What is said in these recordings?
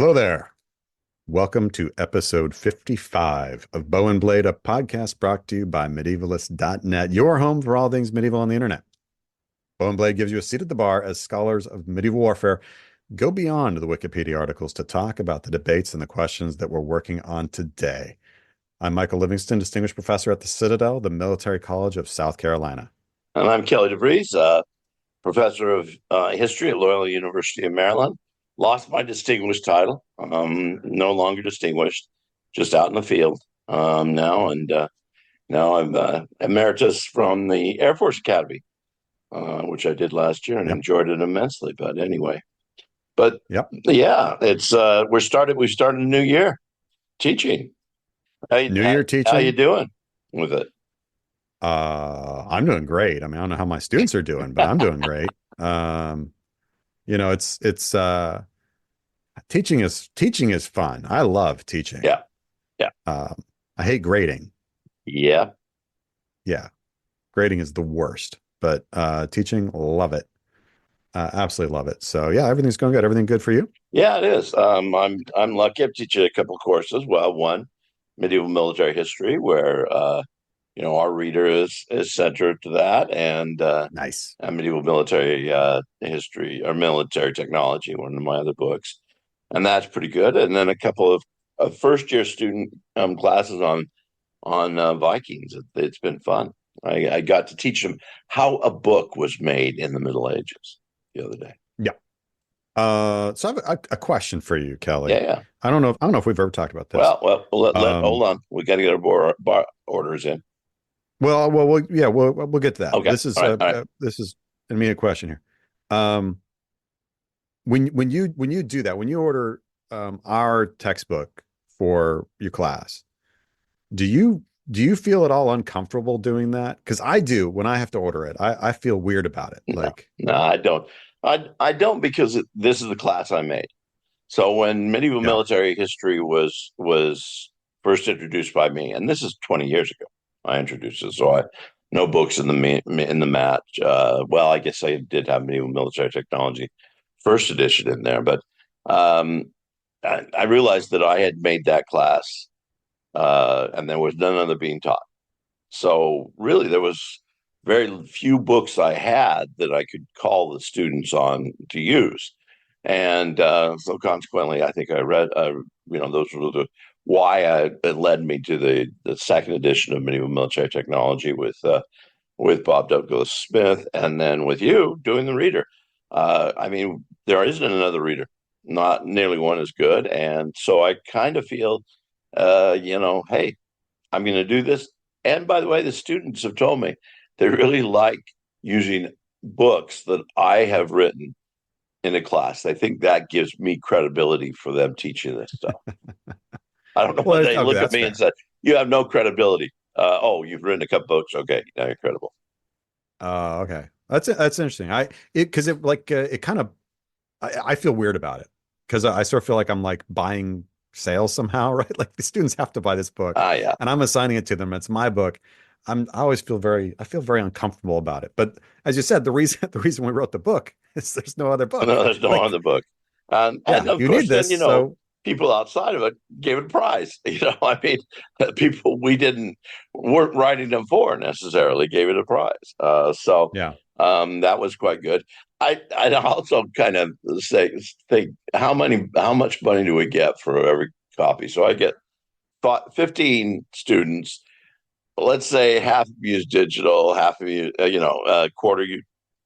Hello there. Welcome to episode 55 of Bow and Blade, a podcast brought to you by medievalist.net, your home for all things medieval on the internet. Bow and Blade gives you a seat at the bar as scholars of medieval warfare go beyond the Wikipedia articles to talk about the debates and the questions that we're working on today. I'm Michael Livingston, Distinguished Professor at the Citadel, the Military College of South Carolina. And I'm Kelly DeVries, Professor of History at Loyola University in Maryland. Lost my distinguished title. No longer distinguished, just out in the field now. And now I'm Emeritus from the Air Force Academy, which I did last year and enjoyed it immensely. But anyway, yeah, it's we started a new year teaching. New Year teaching. How you doing with it? I'm doing great. I mean, I don't know how my students are doing, but I'm doing great. It's teaching is fun. I love teaching. Yeah. I hate grading. Yeah. Grading is the worst, but teaching, love it. Absolutely love it. So yeah, everything's going good. Everything good for you? Yeah, it is. I'm lucky. I'm teaching a couple of courses. Well, one, medieval military history, where our reader is centered to that, and nice. Medieval military history or military technology, one of my other books, and that's pretty good. And then a couple of first year student classes on Vikings. It's been fun. I got to teach them how a book was made in the Middle Ages the other day. Yeah. So I have a question for you, Kelly. Yeah. I don't know if we've ever talked about this. Well, hold on. We got to get our bar orders in. Well, we'll get to that. Okay. This is all right. This is a question here. When you do that, when you order our textbook for your class, do you feel at all uncomfortable doing that? Because I do when I have to order it. I feel weird about it. No, I don't. I don't, because this is the class I made. So when medieval military history was first introduced by me, and this is 20 years ago, I introduced it. So no books in the match. Well, I guess I did have medieval military technology first edition in there, but I realized that I had made that class, and there was none other being taught. So really, there was very few books I had that I could call the students on to use. And so consequently, I think I read, those were why it led me to the second edition of Medieval Military Technology with Bob Douglas Smith, and then with you doing the reader. I mean, there isn't another reader, not nearly one as good. And so I kind of feel, hey, I'm going to do this. And by the way, the students have told me they really like using books that I have written in a class. They think that gives me credibility for them teaching this stuff. I don't know why they look at me and say, "You have no credibility." You've written a couple books. Okay, now you're credible. Okay, that's interesting. I feel weird about it because I sort of feel like I'm like buying sales somehow, right? Like the students have to buy this book, yeah, and I'm assigning it to them. It's my book. I always feel very uncomfortable about it. But as you said, the reason we wrote the book is there's no other book. No, there's no other book. And of you course, need this, then, people outside of it gave it a prize. I mean, people we weren't writing them for necessarily gave it a prize. That was quite good. I'd also kind of think how much money do we get for every copy? So I get 15 students. Let's say half use digital, half of you, quarter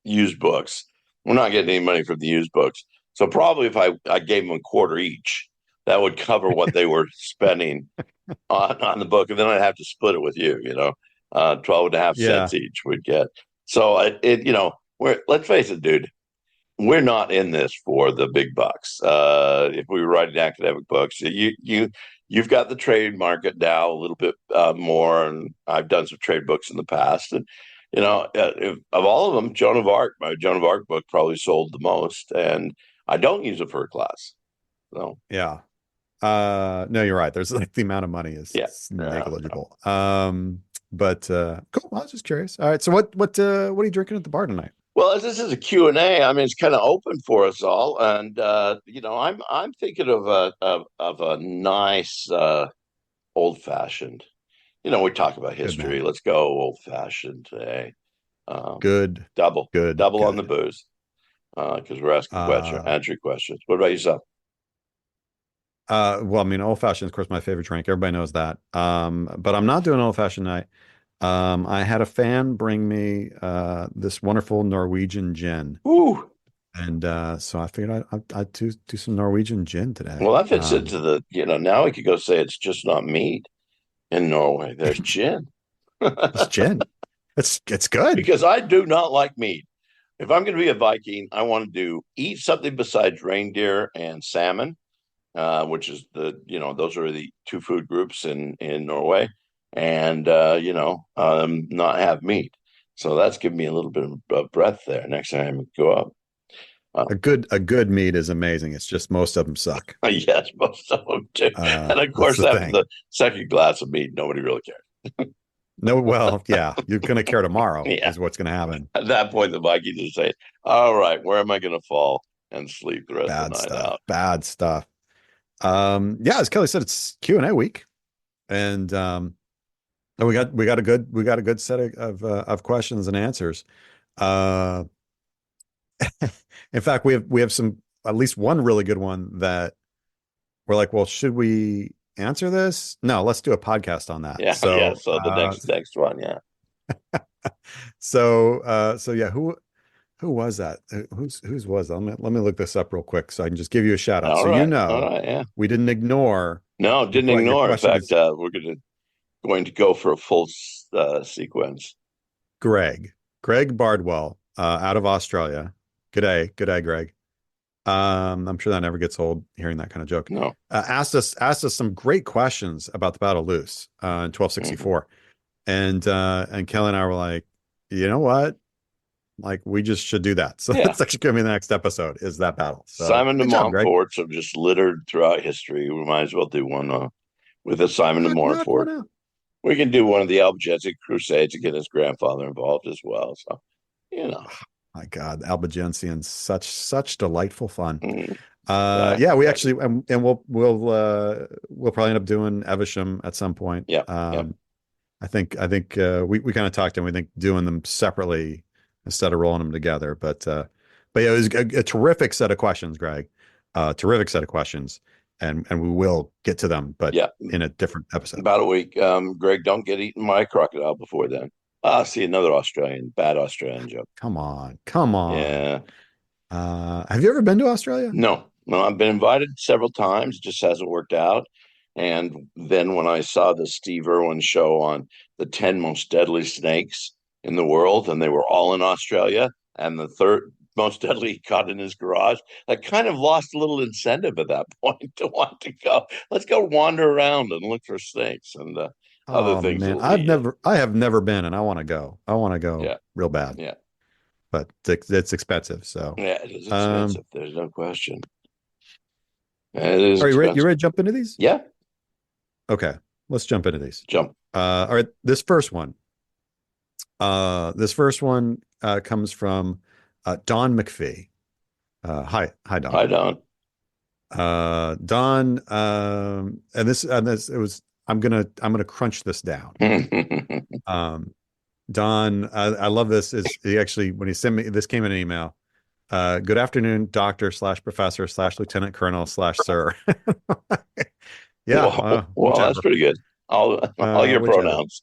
used books. We're not getting any money from the used books. So probably if I gave them a quarter each, that would cover what they were spending on the book. And then I'd have to split it with you, 12 and a half cents each we'd get. So let's face it, dude, we're not in this for the big bucks. If we were writing academic books, you've got the trade market now a little bit more, and I've done some trade books in the past, and of all of them, my Joan of Arc book probably sold the most, and I don't use it for a class. So yeah, no, you're right. There's like the amount of money is negligible. But cool. I was just curious. All right, so what are you drinking at the bar tonight? Well, as this is a Q and A, I mean, it's kind of open for us all, and I'm thinking of a nice old fashioned. We talk about Good history. man. Let's go old fashioned today. Um, Good, double, good, double on the good. booze because we're asking question, Uh, answering questions. What about yourself? well, I mean, old fashioned is, of course, my favorite drink. Everybody knows that. But I'm not doing old fashioned night. I had a fan bring me this wonderful Norwegian gin, Ooh, and so I figured I'd do some Norwegian gin today. well, that fits into the. Now we could go say it's just not meat in Norway. There's gin It's gin. It's good. because I do not like meat. If I'm going to be a Viking, I want to eat something besides reindeer and salmon, which is those are the two food groups in Norway, and not have meat. So that's giving me a little bit of breath there. Next time I go up, uh, A good meat is amazing. It's just most of them suck. yes, most of them do. And of That's course, the after thing. the second glass of meat, nobody really cares. No, well, yeah, you're gonna care tomorrow Yeah, is what's gonna happen. at that point, the Vikings are saying, "All right, where am I going to fall and sleep the rest of Bad the night stuff. out?" Bad stuff. Yeah, as Kelly said, it's Q&A week, and we got a good set of questions and answers. Uh, in fact, we have some at least one really good one that we're like, well, should we answer this? No, let's do a podcast on that. Yeah, yeah. So So the next one, yeah. so yeah, who was that? Whose was that? Let me look this up real quick so I can just give you a shout out. All So right, all right, yeah. we didn't ignore No, didn't your ignore. In question fact, is we're going to go for a full sequence. Greg. Greg Bardwell, out of Australia. Good day, Greg. I'm sure that never gets old hearing that kind of joke. No. Asked us some great questions about the Battle of Loos in Mhm. 1264. And Kelly and I were like, you know what? Like we just should do that. So Yeah, that's actually gonna be the next episode is that battle. So Simon de good job, Greg. Montfort's are just littered throughout history. We might as well do one with a Simon de Knock one Montfort. out. We can do one of the Albigensian Crusades to get his grandfather involved as well. So, you know, My God, Albigensian, such delightful fun. mm, yeah, Yeah, we exactly. actually and we'll probably end up doing Evesham at some point. Yeah, yeah, I think we kind of talked and we think doing them separately instead of rolling them together. But yeah, it was a terrific set of questions, Greg. Terrific set of questions, and we will get to them, but yeah. in a different episode. About a week. Greg, don't get eaten by a crocodile before then. Ah, see another bad Australian joke. Come on, come on. Yeah. Have you ever been to Australia? No, no, I've been invited several times, it just hasn't worked out. And then when I saw the Steve Irwin show on the 10 most deadly snakes in the world, and they were all in Australia, and the third most deadly caught in his garage, I kind of lost a little incentive at that point to want to go. Let's go wander around and look for snakes and other Oh things man, that'll be, I have never been, and I want to go. I want to go yeah, real bad, yeah, but it's expensive. So, yeah, it is um, expensive. There's no question. It is are you expensive. ready to jump into these? Yeah, Okay, let's jump into these. jump. All right, this first one comes from Don McPhee. Hi, Don. I don't. Don, and this it was. I'm gonna crunch this down. Um, Don, I love this. Is he actually when he sent me this came in an email. Good afternoon, doctor slash professor slash lieutenant colonel slash sir. Yeah, Well, that's whichever. pretty good. All your Whichever. pronouns.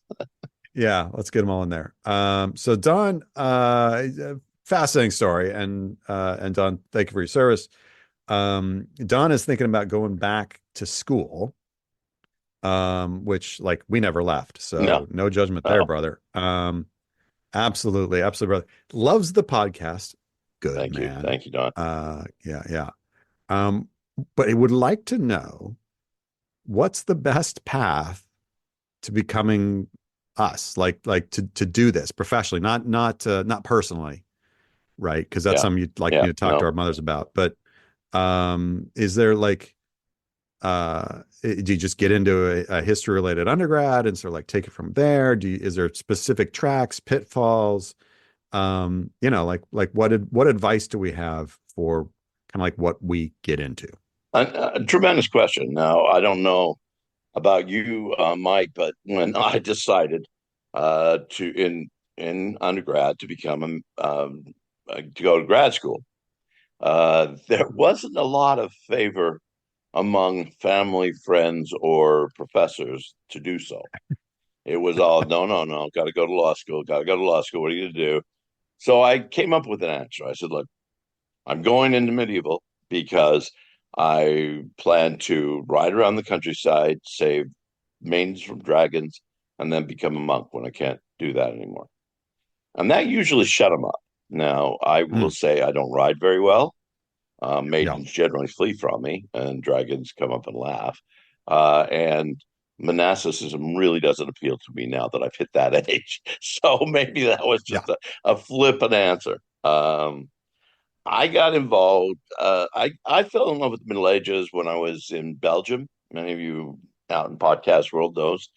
Yeah, let's get them all in there. So Don, fascinating story, and Don, thank you for your service. Don is thinking about going back to school, which like we never left, No, so no judgment there, no. brother. Absolutely, brother. Loves the podcast. Good Thank you, man. thank you, Don. Yeah, yeah. Um, but he would like to know what's the best path to becoming us, like to do this professionally, not personally, right? Because that's Yeah, something you'd like yeah, me to talk to no. our mothers about. But is there like do you just get into a history related undergrad and sort of like take it from there? Is there specific tracks, pitfalls? like what advice do we have for kind of like what we get into? A tremendous question. Now, I don't know about you, Mike, but when I decided to in undergrad to become to go to grad school, there wasn't a lot of favor among family, friends, or professors to do so. It was all no, no, no, got to go to law school, got to go to law school. What are you going to do? So I came up with an answer. I said, look, I'm going into medieval because I plan to ride around the countryside, save maidens from dragons, and then become a monk when I can't do that anymore. And that usually shut them up. Now, I will Mm, say I don't ride very well. yeah, Maidens generally flee from me, and dragons come up and laugh. And monasticism really doesn't appeal to me now that I've hit that age. So maybe that was yeah, just a flippant answer. I got involved. I fell in love with the Middle Ages when I was in Belgium. Many of you out in podcast world knows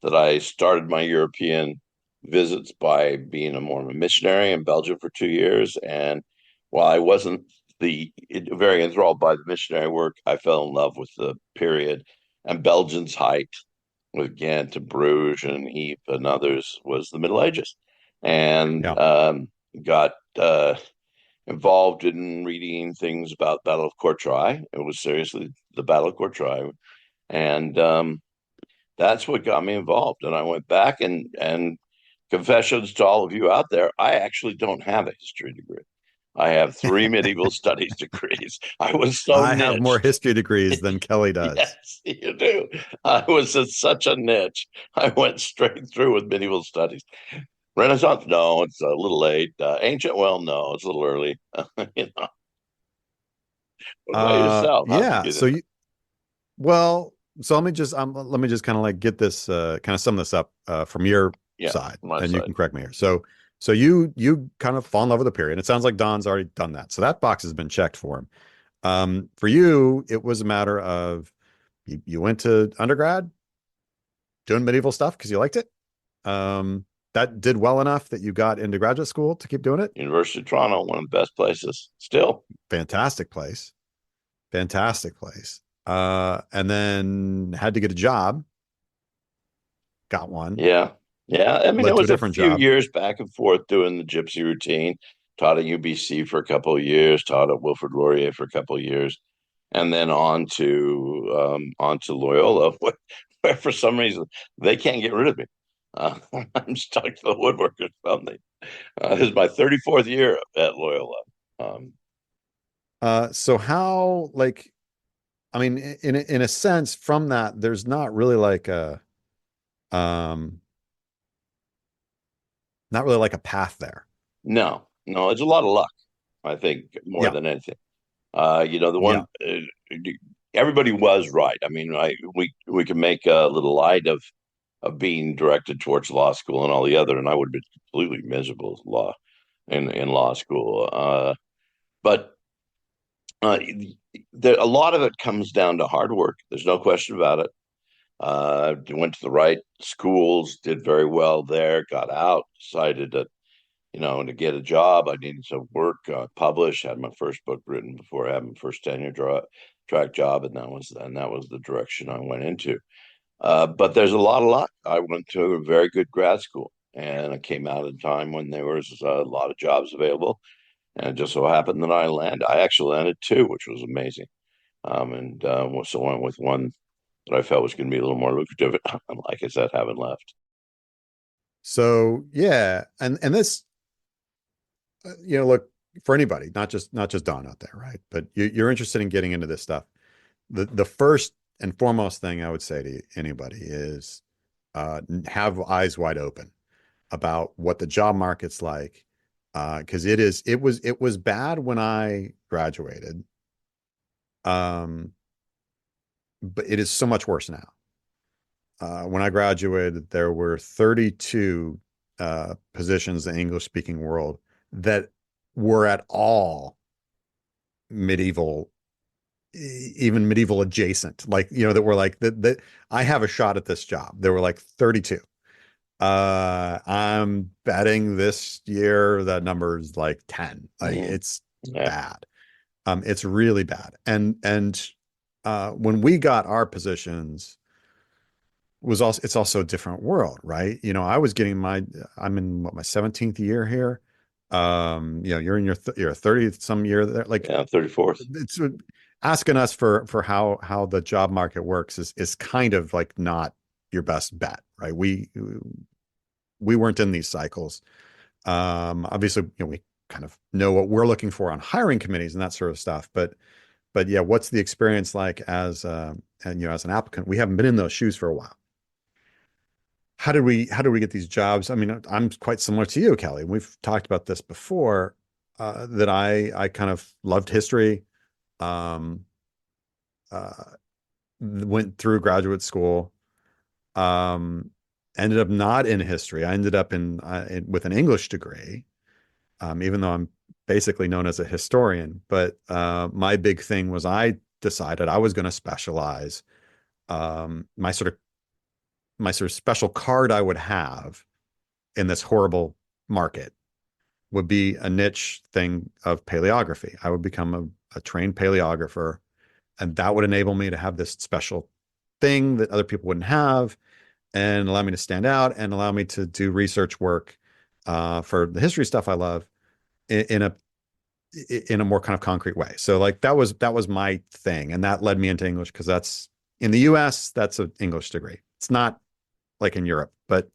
that I started my European visits by being a Mormon missionary in Belgium for 2 years. And while I wasn't very enthralled by the missionary work, I fell in love with the period. And Belgians hiked with Ghent to Bruges and Ypres and others was the Middle Ages, and yeah. got involved in reading things about Battle of Courtrai. It was seriously the Battle of Courtrai, and that's what got me involved. And I went back and confessions to all of you out there. I actually don't have a history degree. I have three medieval studies degrees. I was so I have more niched. history degrees than Kelly does. Yes, you do. I was in such a niche. I went straight through with medieval studies. Renaissance, no, it's a little late. Ancient, well, no, it's a little early. You know, what about yourself? How'd you Yeah. get in it? Well, so let me just kind of like get this kind of sum this up from your Yeah, side, my and you side. can correct me here. So you kind of fall in love with the period. It sounds like Don's already done that. So that box has been checked for him. For you, it was a matter of you went to undergrad doing medieval stuff because you liked it. That did well enough that you got into graduate school to keep doing it. University of Toronto, one of the best places. Still, Fantastic place. Fantastic place. And then had to get a job, got one, yeah, yeah. I mean, it led to a was a different few job. years back and forth doing the gypsy routine. Taught at UBC for a couple of years. Taught at Wilfrid Laurier for a couple of years, and then on to Loyola, where for some reason they can't get rid of me. Uh, I'm stuck to the woodworkers something. This is my 34th year at Loyola. Um, So how like I mean in a sense from that there's not really like a um not really like a path there. no, no, it's a lot of luck, I think, more Yeah. than anything. The Yeah. one everybody was right. I mean, we can make a little light of being directed towards law school and all the other, and I would have been completely miserable in law school. But uh, a lot of it comes down to hard work. There's no question about it. Went to the right schools, did very well there, got out, decided that, to get a job, I needed to work, publish, had my first book written before I had my first track job, and that was the direction I went into. But there's a lot of luck. I went to a very good grad school, and I came out at a time when there was a lot of jobs available, and it just so happened that I actually landed two, which was amazing. And so I went with one that I felt was going to be a little more lucrative. And like I said, haven't left. So yeah, and this look for anybody, not just Don out there, right? But you're interested in getting into this stuff. The first and foremost thing I would say to anybody is have eyes wide open about what the job market's like. Because it was bad when I graduated. Um, but it is so much worse now. When I graduated, there were 32 positions in the English speaking world that were at all medieval, even medieval adjacent, like, that were like that I have a shot at this job. There were like 32. I'm betting this year that number is like 10. Like Mm, it's yeah, bad. It's really bad. And when we got our positions was also it's also a different world, right? I was getting I'm in my 17th year here. You're in your 30th some year there. Like yeah, 34th. it's asking us for how the job market works is kind of like not your best bet, right? We weren't in these cycles. Obviously, we kind of know what we're looking for on hiring committees and that sort of stuff. But yeah, what's the experience like as an applicant? We haven't been in those shoes for a while. How did we get these jobs? I mean, I'm quite similar to you, Kelly. We've talked about this before, that I kind of loved history. Um, uh, Went through graduate school. Um, Ended up not in history. I ended up with an English degree, even though I'm basically known as a historian. But my big thing was I decided I was going to specialize. My sort of special card I would have in this horrible market would be a niche thing of paleography. I would become a trained paleographer, and that would enable me to have this special thing that other people wouldn't have, and allow me to stand out and allow me to do research work for the history stuff I love in a more kind of concrete way. So like that was my thing, and that led me into English because that's in the U.S. that's an English degree. It's not like in Europe, but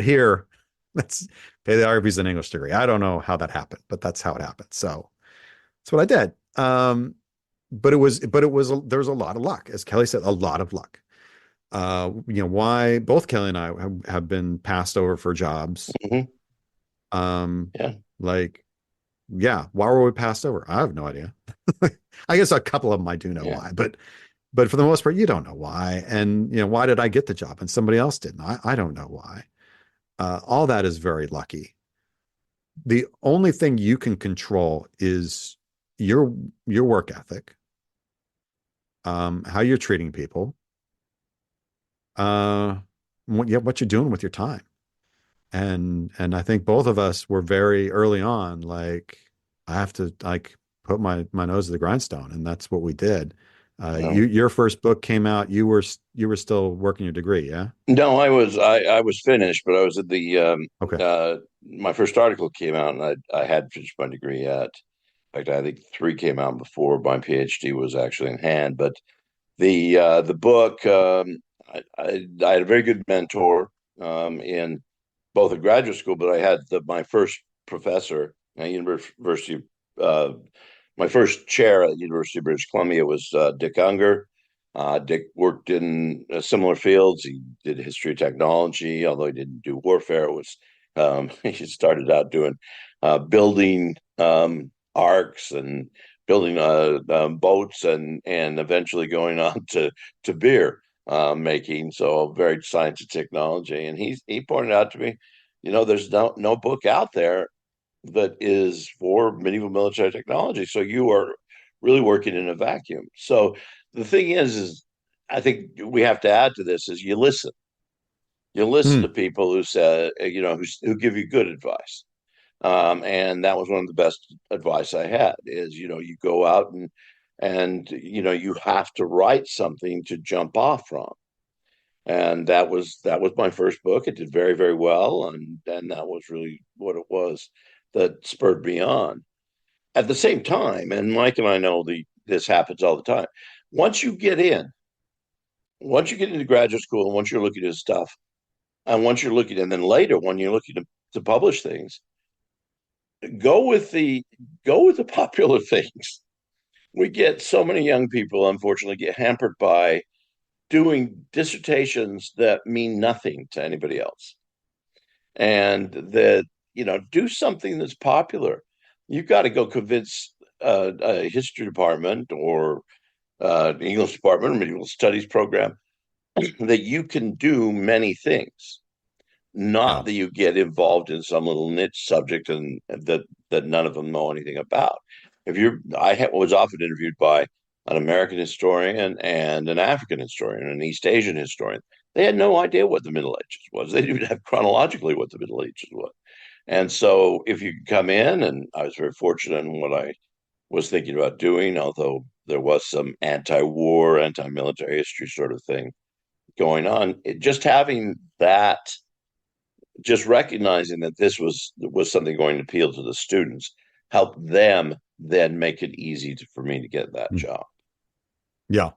here that's paleography is an English degree. I don't know how that happened, but that's how it happened. So that's what I did. But it was there was a lot of luck, as Kelly said, a lot of luck. Why both Kelly and I have been passed over for jobs. Hmm. Um, Yeah. like, yeah, why were we passed over? I have no idea. I guess a couple of them I do know Yeah. why, but for the most part, you don't know why. And why did I get the job and somebody else didn't? I don't know why. All that is very lucky. The only thing you can control is your your work ethic, how you're treating people, uh, what you're doing with your time. And I think both of us were very early on, like, I have to like put my nose to the grindstone, and that's what we did. No, Your first book came out, you were still working your degree, yeah? no, I was finished, but I was at the Okay. my first article came out, and I had finished my degree yet. In fact, I think three came out before my PhD was actually in hand. But the book, I had a very good mentor in both at graduate school, but I had my first professor at University, uh, my first chair at the University of British Columbia was Dick Unger. Dick worked in similar fields. He did history of technology, although he didn't do warfare. It was he started out doing building arcs and building boats, and eventually going on to beer making. So very science and technology. And he pointed out to me, there's no book out there that is for medieval military technology. So you are really working in a vacuum. So the thing is I think we have to add to this is you listen. You listen Hmm. to people who say, who give you good advice. And that was one of the best advice I had is, you go out and you have to write something to jump off from. And that was my first book. It did very, very well, and that was really what it was that spurred me on. At the same time, and Mike and I know this happens all the time. Once you get in, once you get into graduate school, and once you're looking at stuff, and once you're looking, and then later when you're looking to publish things, go with the go with the popular things. We get so many young people, unfortunately, get hampered by doing dissertations that mean nothing to anybody else, and that do something that's popular. You've got to go convince a history department or English department or medieval studies program that you can do many things, Yeah. not that you get involved in some little niche subject and that none of them know anything about. Was often interviewed by an American historian and an African historian, an East Asian historian. they had no idea what the Middle Ages was. They didn't have chronologically what the Middle Ages was. And so if you come in, and I was very fortunate in what I was thinking about doing, although there was some anti-war, anti-military history sort of thing going on, just having that, just recognizing that this was something going to appeal to the students, helped them then make it easy for me to get that Mm. job. Yeah.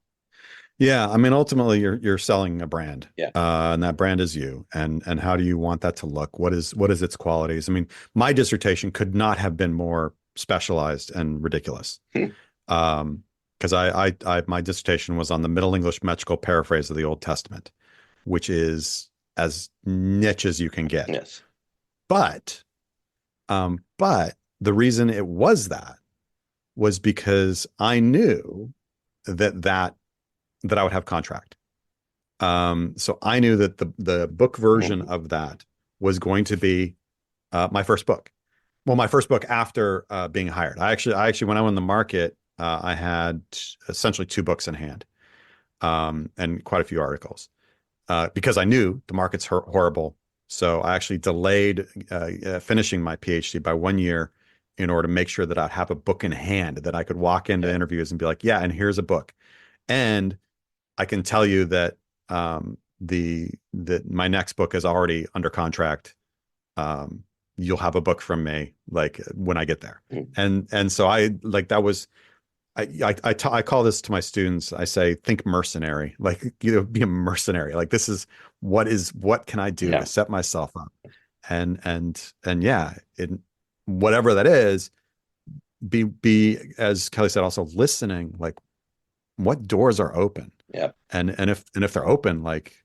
Yeah. I mean, ultimately you're selling a brand. Yeah. And that brand is you. And how do you want that to look? What is its qualities? I mean, my dissertation could not have been more specialized and ridiculous. Hmm. Because my dissertation was on the Middle English metrical paraphrase of the Old Testament, which is as niche as you can get. Yes. But but the reason it was that was because I knew that I would have contract. So I knew that the book version Mhm. of that was going to be my first book. Well, my first book after being hired. I actually when I went on the market, I had essentially two books in hand, and quite a few articles, because I knew the market's horrible. So I actually delayed finishing my PhD by 1 year in order to make sure that I'd have a book in hand that I could walk into Yeah. interviews and be like, yeah, and here's a book. And I can tell you that that my next book is already under contract. You'll have a book from me like when I get there. Mhm. And so I like that was I call this to my students. I say, think mercenary, like, be a mercenary. Like what can I do to Yeah. set myself up? And yeah, whatever that is, be as Kelly said, also listening, like what doors are open, Yeah. and if they're open, like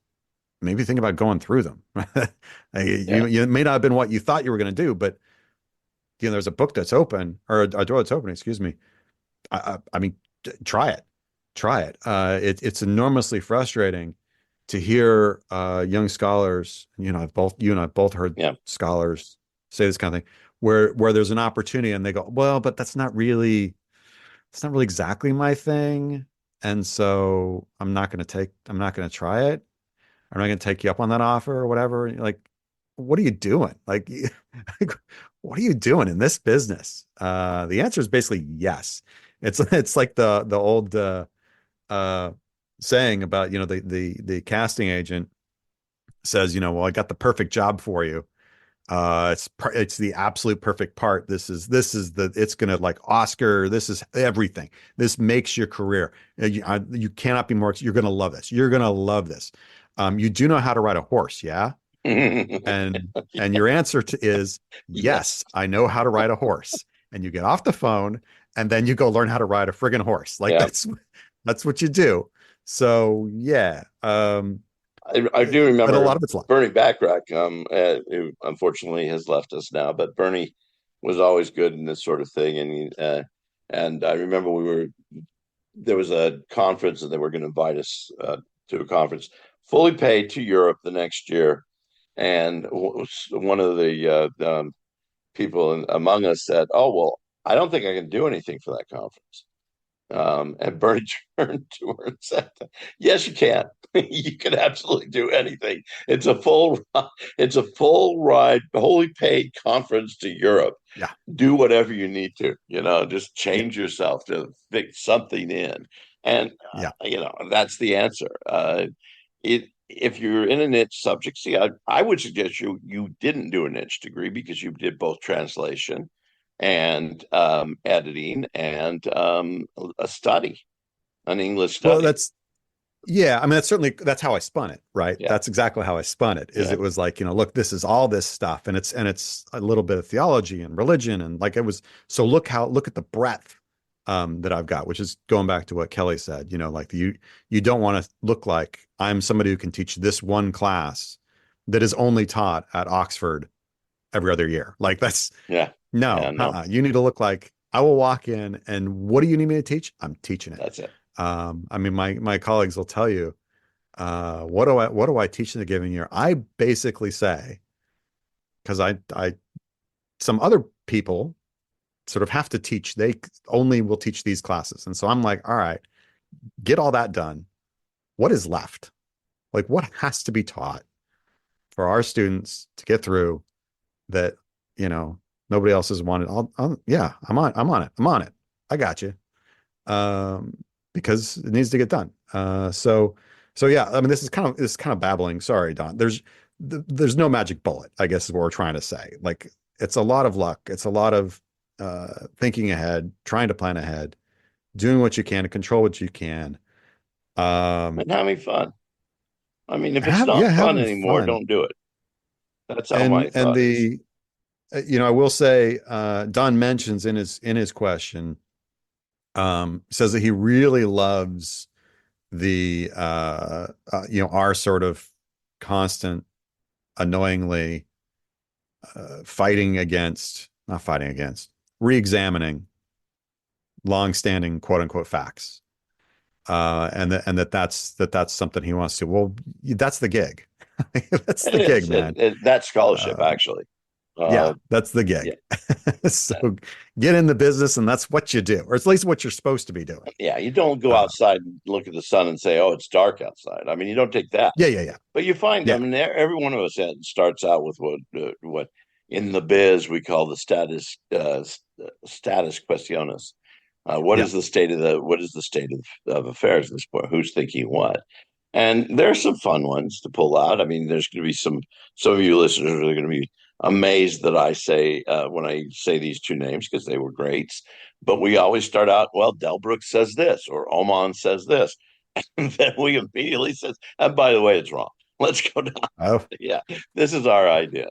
maybe think about going through them. Yeah. You may not have been what you thought you were going to do, but there's a book that's open, or a door that's open, excuse me. I mean, try it, try it. It's enormously frustrating to hear young scholars. You and I both heard Yeah. scholars say this kind of thing, where there's an opportunity and they go, well, but it's not really exactly my thing, and so I'm not going to try it. I'm not going to take you up on that offer or whatever. Like, what are you doing? Like, what are you doing in this business? The answer is basically yes. It's like the old uh, saying about, the casting agent says, well, I got the perfect job for you. It's the absolute perfect part. It's gonna, like, Oscar. This is everything. This makes your career. You cannot be more. You're gonna love this. You're gonna love this. You do know how to ride a horse, yeah? And your answer is Yes. yes, I know how to ride a horse. And you get off the phone and then you go learn how to ride a friggin' horse. Like, Yeah. that's what you do. So yeah. I do But a remember lot of it's luck. Bernie Backrack, who unfortunately has left us now, but Bernie was always good in this sort of thing. And I remember there was a conference and they were going to invite us to a conference fully paid to Europe the next year. And one of the people among us said, "Oh, well, I don't think I can do anything for that conference." And Bernie turned to her and said, "Yes, you can. You can absolutely do anything. it's a full ride, wholly paid conference to Europe. Yeah. Do whatever you need to. Just Yeah. change yourself to fix something in, and Yeah. that's the answer. If you're in a niche subject, see, I would suggest you didn't do a niche degree because you did both translation and editing and a study, an English Well, study. yeah, I mean, that's how I spun it, right? Yeah, That's exactly how I spun it. Is yeah, it was like, look, this is all this stuff, and it's a little bit of theology and religion, and like, it was. So look at the breadth that I've got, which is going back to what Kelly said. Like, you don't want to look like I'm somebody who can teach this one class that is only taught at Oxford every other year. Like, that's yeah, yeah. no, No, You need to look like I will walk in and what do you need me to teach? I'm teaching it. that's it. I mean, my colleagues will tell you, what do I teach in the given year? I basically say, because some other people sort of have to teach, they only will teach these classes. And so I'm like, all right, get all that done. What is left? Like, what has to be taught for our students to get through that, you know, nobody else has wanted? Yeah, I'm on it. I got you. Um, because it needs to get done. So yeah, I mean, this is kind of babbling. Sorry, Don. There's no magic bullet, I guess is what we're trying to say. Like, it's a lot of luck. It's a lot of thinking ahead, trying to plan ahead, doing what you can to control what you can. Um, and having fun. I mean, if it's yeah, not fun having anymore, fun. don't do it. That's how my And thought is. the I will say, Don mentions in his question, says that he really loves the our sort of constant, annoyingly not fighting against, re-examining long-standing quote unquote facts. And that's something he wants to. Well, that's the gig. That's It the gig, is man. that scholarship Um, actually. yeah, Uh, that's the yeah, gig. So get in the business, and that's what you do, or at least what you're supposed to be doing. yeah. You don't go Uh, outside and look at the sun and say, "Oh, it's dark outside." I mean, you don't take that, yeah, yeah, yeah, but you find. I yeah, mean, every one of us starts out with what in the biz we call the status questionis. yeah. What is the state of affairs at this point? Who's thinking what? And there's some fun ones to pull out. I mean, there's going to be some of you listeners are going to be amazed that I say when I say these two names because they were greats. But we always start out, well, Delbrook says this or Oman says this, and then we immediately says, and by the way, it's wrong. Let's go down. Oh, Yeah, this is our idea.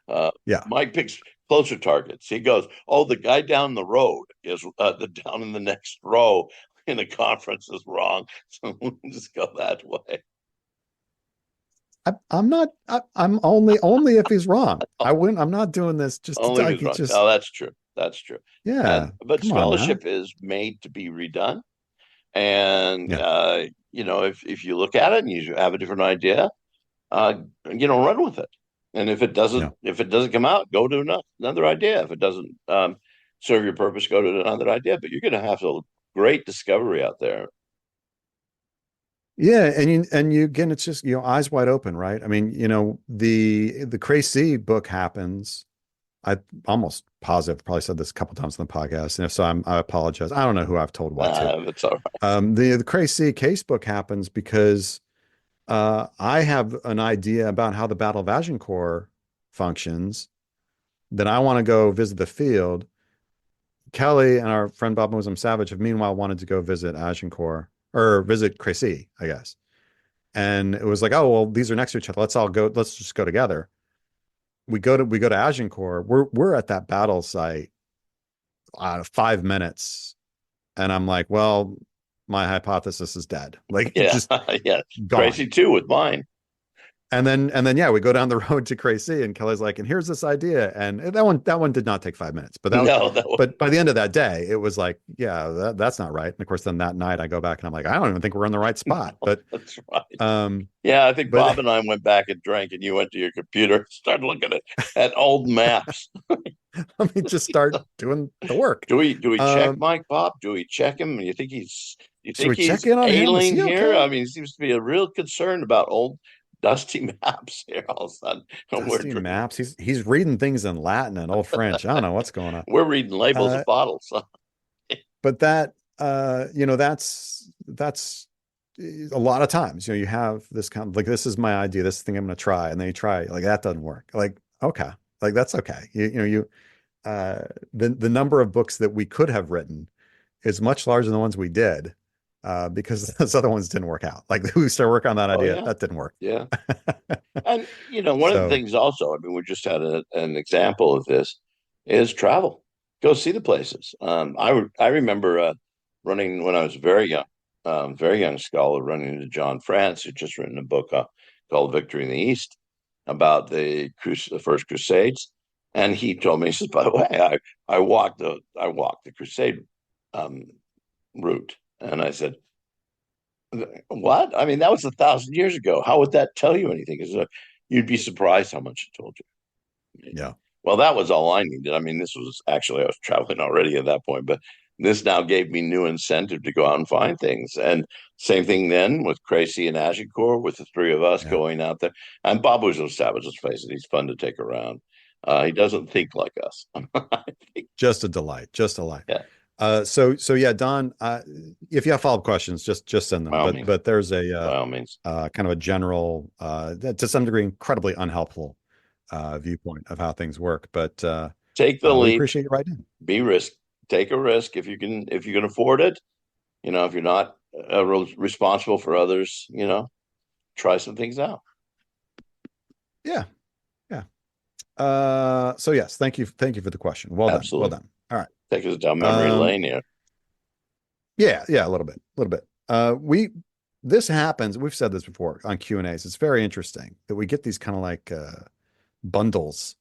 Uh, yeah. Mike picks closer targets. He goes, "Oh, the guy down the road is the down in the next row in a conference is wrong." So we'll just go that way. I'm not. I'm only if he's wrong. I wouldn't. I'm not doing this just to Only if like. he's It's wrong. just Oh, that's true. That's true. And yeah. but Come on now. scholarship is made to be redone. And Yeah, if you look at it and you have a different idea, uh, run with it. And yeah. if it doesn't come out, go to another idea. If it doesn't serve your purpose, go to another idea. But you're going to have a great discovery out there. Yeah, and you again, it's just eyes wide open, right? I mean, the Crazy book happens. I almost positive probably said this a couple times on the podcast, and if so, I apologize. I don't know who I've told what to. It's all right. The Crazy case book happens because I have an idea about how the Battle of Agincourt functions. That I want to go visit the field. Kelly and our friend Bob Muslim Savage have meanwhile wanted to go visit Agincourt or visit Crécy, I guess. And it was like, oh well, these are next to each other. Let's all go. Let's just go together. We go to Agincourt. We're at that battle site 5 minutes, and I'm like, well, my hypothesis is dead. Like Yeah, just yeah. gone. Crazy too with mine. And then yeah, we go down the road to Crazy, and Kelly's like, and here's this idea, and that one did not take 5 minutes, No, that was but by the end of that day, it was like, yeah, that's not right. And of course, then that night I go back and I'm like, I don't even think we're in the right spot. But that's right. um, Yeah, I think but Bob and I went back and drank, and you went to your computer, started looking at old maps. let me just start doing the work. Do we check Um, Mike Bob? Do we check him? You should think we check he's in on him? Is ailing he here? okay? I mean, he seems to be a real concern about old dusty maps here all of a sudden. And Dusty maps. He's reading things in Latin and Old French. I don't know what's going on. we're reading labels Uh, of bottles. So, but that's a lot of times, you have this kind of like, this is my idea, this thing I'm going to try, and then you try, like, that doesn't work. Like, okay, like that's okay. Uh, the number of books that we could have written is much larger than the ones we did, because those other ones didn't work out. Like we started working on that oh idea, yeah, that didn't work. yeah. And one of the So things also, I mean, we just had an example of this is travel. Go see the places. I remember running when I was very young scholar, running into John France, who'd just written a book called Victory in the East about the first Crusades, and he told me, he says, by the way, I walked the Crusade um, route, and I said, what? I mean, that was 1,000 years ago. How would that tell you anything? Because you'd be surprised how much it told you. yeah, Well, that was all I needed. I mean, this was actually I was traveling already at that point, but this now gave me new incentive to go out and find things. And same thing then with Tracy and Agincourt, with the three of us Yeah. going out there. And Bob was no savage, let's face it. He's fun to take around. He doesn't think like us. Just a delight. Just a delight. Yeah, So yeah, Don, if you have follow-up questions, just send them. by all But means. there's By all means. kind of a general, to some degree, incredibly unhelpful viewpoint of how things work. But Take the we leap, appreciate you writing in. be risk, take a risk if you can afford it. If you're not responsible for others, try some things out. Yeah, yeah. So yes, thank you for the question. Well done, well Absolutely. done. All right. Take us down memory Um, lane here. yeah, a little bit, a little bit. This happens. We've said this before on Q&As. It's very interesting that we get these kind of like bundles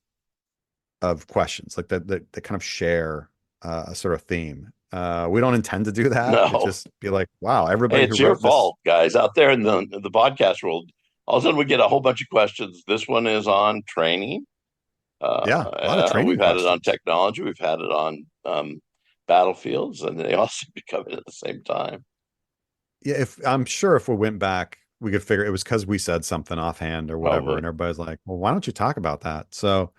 of questions, like that kind of share a sort of theme. We don't intend to do that. It No, just be like, wow, hey, everybody who it's your wrote this. fault, guys, out there in the podcast world. All of a sudden, we get a whole bunch of questions. This one is on training. Yeah, a lot of training We've had it on questions. technology. We've had it on battlefields, and they all seem to come in at the same time. Yeah, if I'm sure if we went back, we could figure it was because we said something offhand or whatever, Probably. and everybody's like, "Well, why don't you talk about that?" So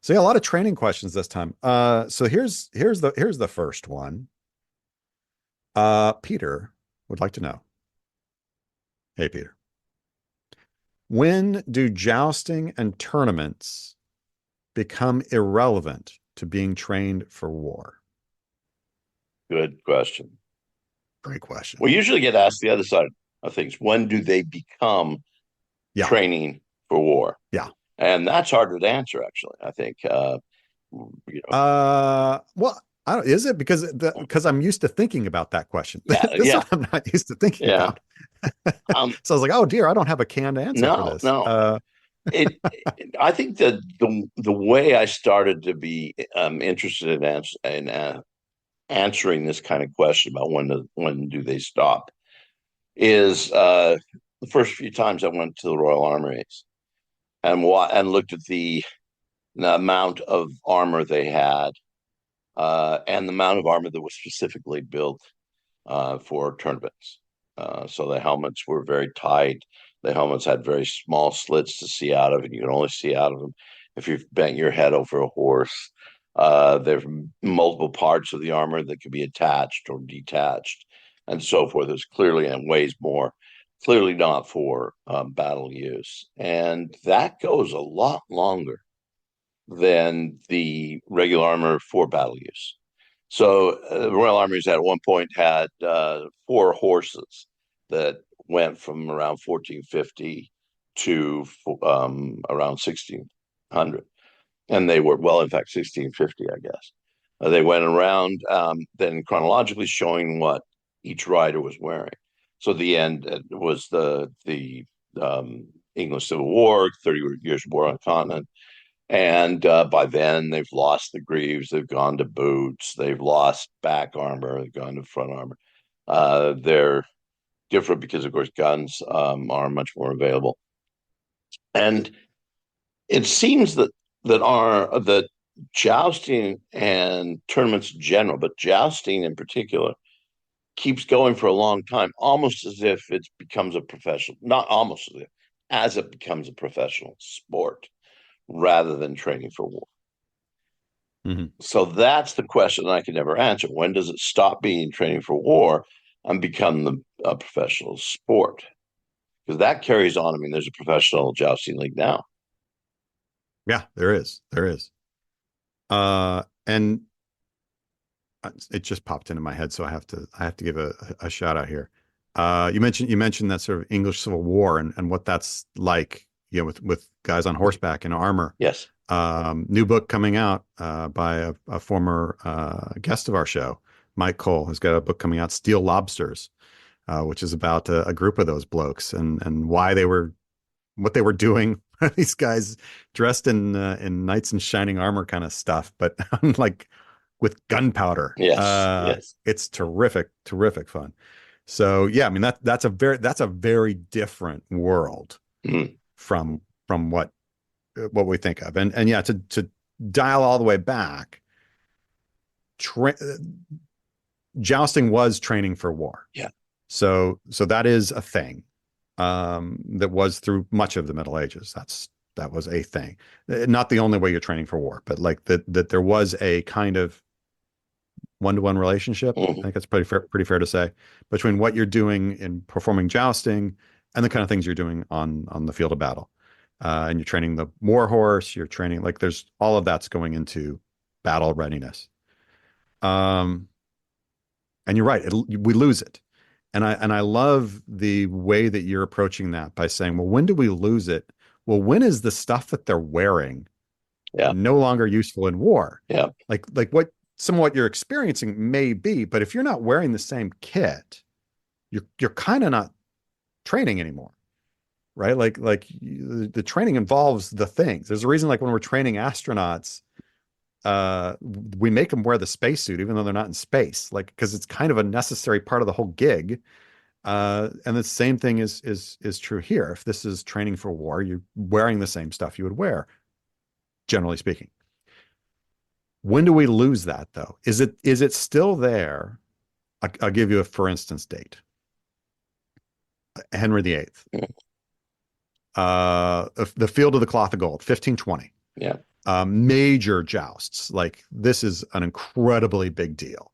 yeah, a lot of training questions this time. So here's the first one. Peter would like to know. Hey, Peter, when do jousting and tournaments become irrelevant to being trained for war? Good question. Great question. We usually get asked the other side of things. When do they become Yeah, training for war? yeah. And that's harder to answer, actually. I think, Well, I don't, is it because I'm used to thinking about that question. yeah, This yeah, one I'm not used to thinking yeah. about. Um, So I was like, oh dear, I don't have a canned answer for no, this. no. I think that the way I started to be interested in answering this kind of question about when do they stop is the first few times I went to the Royal Armouries and looked at the amount of armor they had and the amount of armor that was specifically built for tournaments. So the helmets were very tight. The helmets had very small slits to see out of, and you can only see out of them if you've bent your head over a horse. There's multiple parts of the armor that could be attached or detached, and so forth. It's clearly and weighs more. Clearly not for battle use, and that goes a lot longer than the regular armor for battle use. So the Royal Armouries at one point had four horses that went from around 1450 to around 1600. And they were, well, in fact, 1650, I guess. They went around then chronologically showing what each rider was wearing. So the end was the English Civil War, 30 years war on the continent. And by then, they've lost the greaves. They've gone to boots. They've lost back armor. They've gone to front armor. They're different because, of course, guns are much more available. And it seems that jousting and tournaments in general, but jousting in particular, keeps going for a long time, almost as if it becomes a professional. Not almost as it becomes a professional sport rather than training for war. Mhm. So that's the question I can never answer. When does it stop being training for war and become a professional sport? Because that carries on. I mean, there's a professional jousting league now. Yeah, there is. There is. And it just popped into my head, so I have to give a shout out here. You mentioned that sort of English Civil War and what that's like, with guys on horseback in armor. Yes. New book coming out by a former guest of our show, Mike Cole, has got a book coming out, Steel Lobsters, which is about a group of those blokes and why they were what they were doing. These guys dressed in knights in shining armor kind of stuff, but like with gunpowder. Yes. Yes. It's terrific, terrific fun. So yeah, I mean that's a very different world Mm. from what we think of. And yeah, to dial all the way back, tra jousting was training for war. Yeah. So that is a thing that was through much of the Middle Ages. That was a thing. Not the only way you're training for war, but like that there was a kind of one-to-one relationship. I Mhm. think it's pretty fair to say between what you're doing in performing jousting and the kind of things you're doing on the field of battle. And you're training the war horse, you're training like there's all of that's going into battle readiness. Um, and you're right, we lose it. And I love the way that you're approaching that by saying, well, when do we lose it? Well, when is the stuff that they're wearing Yeah. no longer useful in war? Yeah. Like what some of what you're experiencing may be, but if you're not wearing the same kit, you're kind of not training anymore, right? The training involves the things. There's a reason, like when we're training astronauts, we make them wear the spacesuit even though they're not in space, like because it's kind of a necessary part of the whole gig. And the same thing is true here. If this is training for war, you're wearing the same stuff you would wear, generally speaking. When do we lose that though? Is it still there? I'll give you a for instance date. Henry VIII. The Field of the Cloth of Gold, 1520. Yeah. Major jousts. Like this is an incredibly big deal.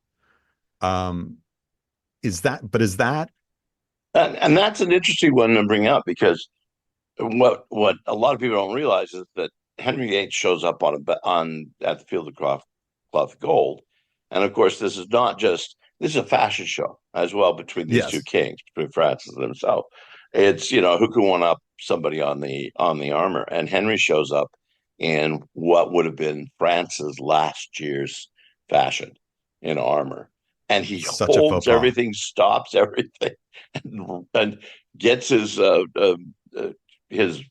Um, is that And that's an interesting one to bring up because what a lot of people don't realize is that Henry VIII shows up on at the Field of Cloth of Gold, and of course this is a fashion show as well between these two yes, kings, between Francis and himself. It's who can one up somebody on the armor, and Henry shows up in what would have been France's last year's fashion in armor, and he such a faux holds pas. everything, stops everything, and gets uh, his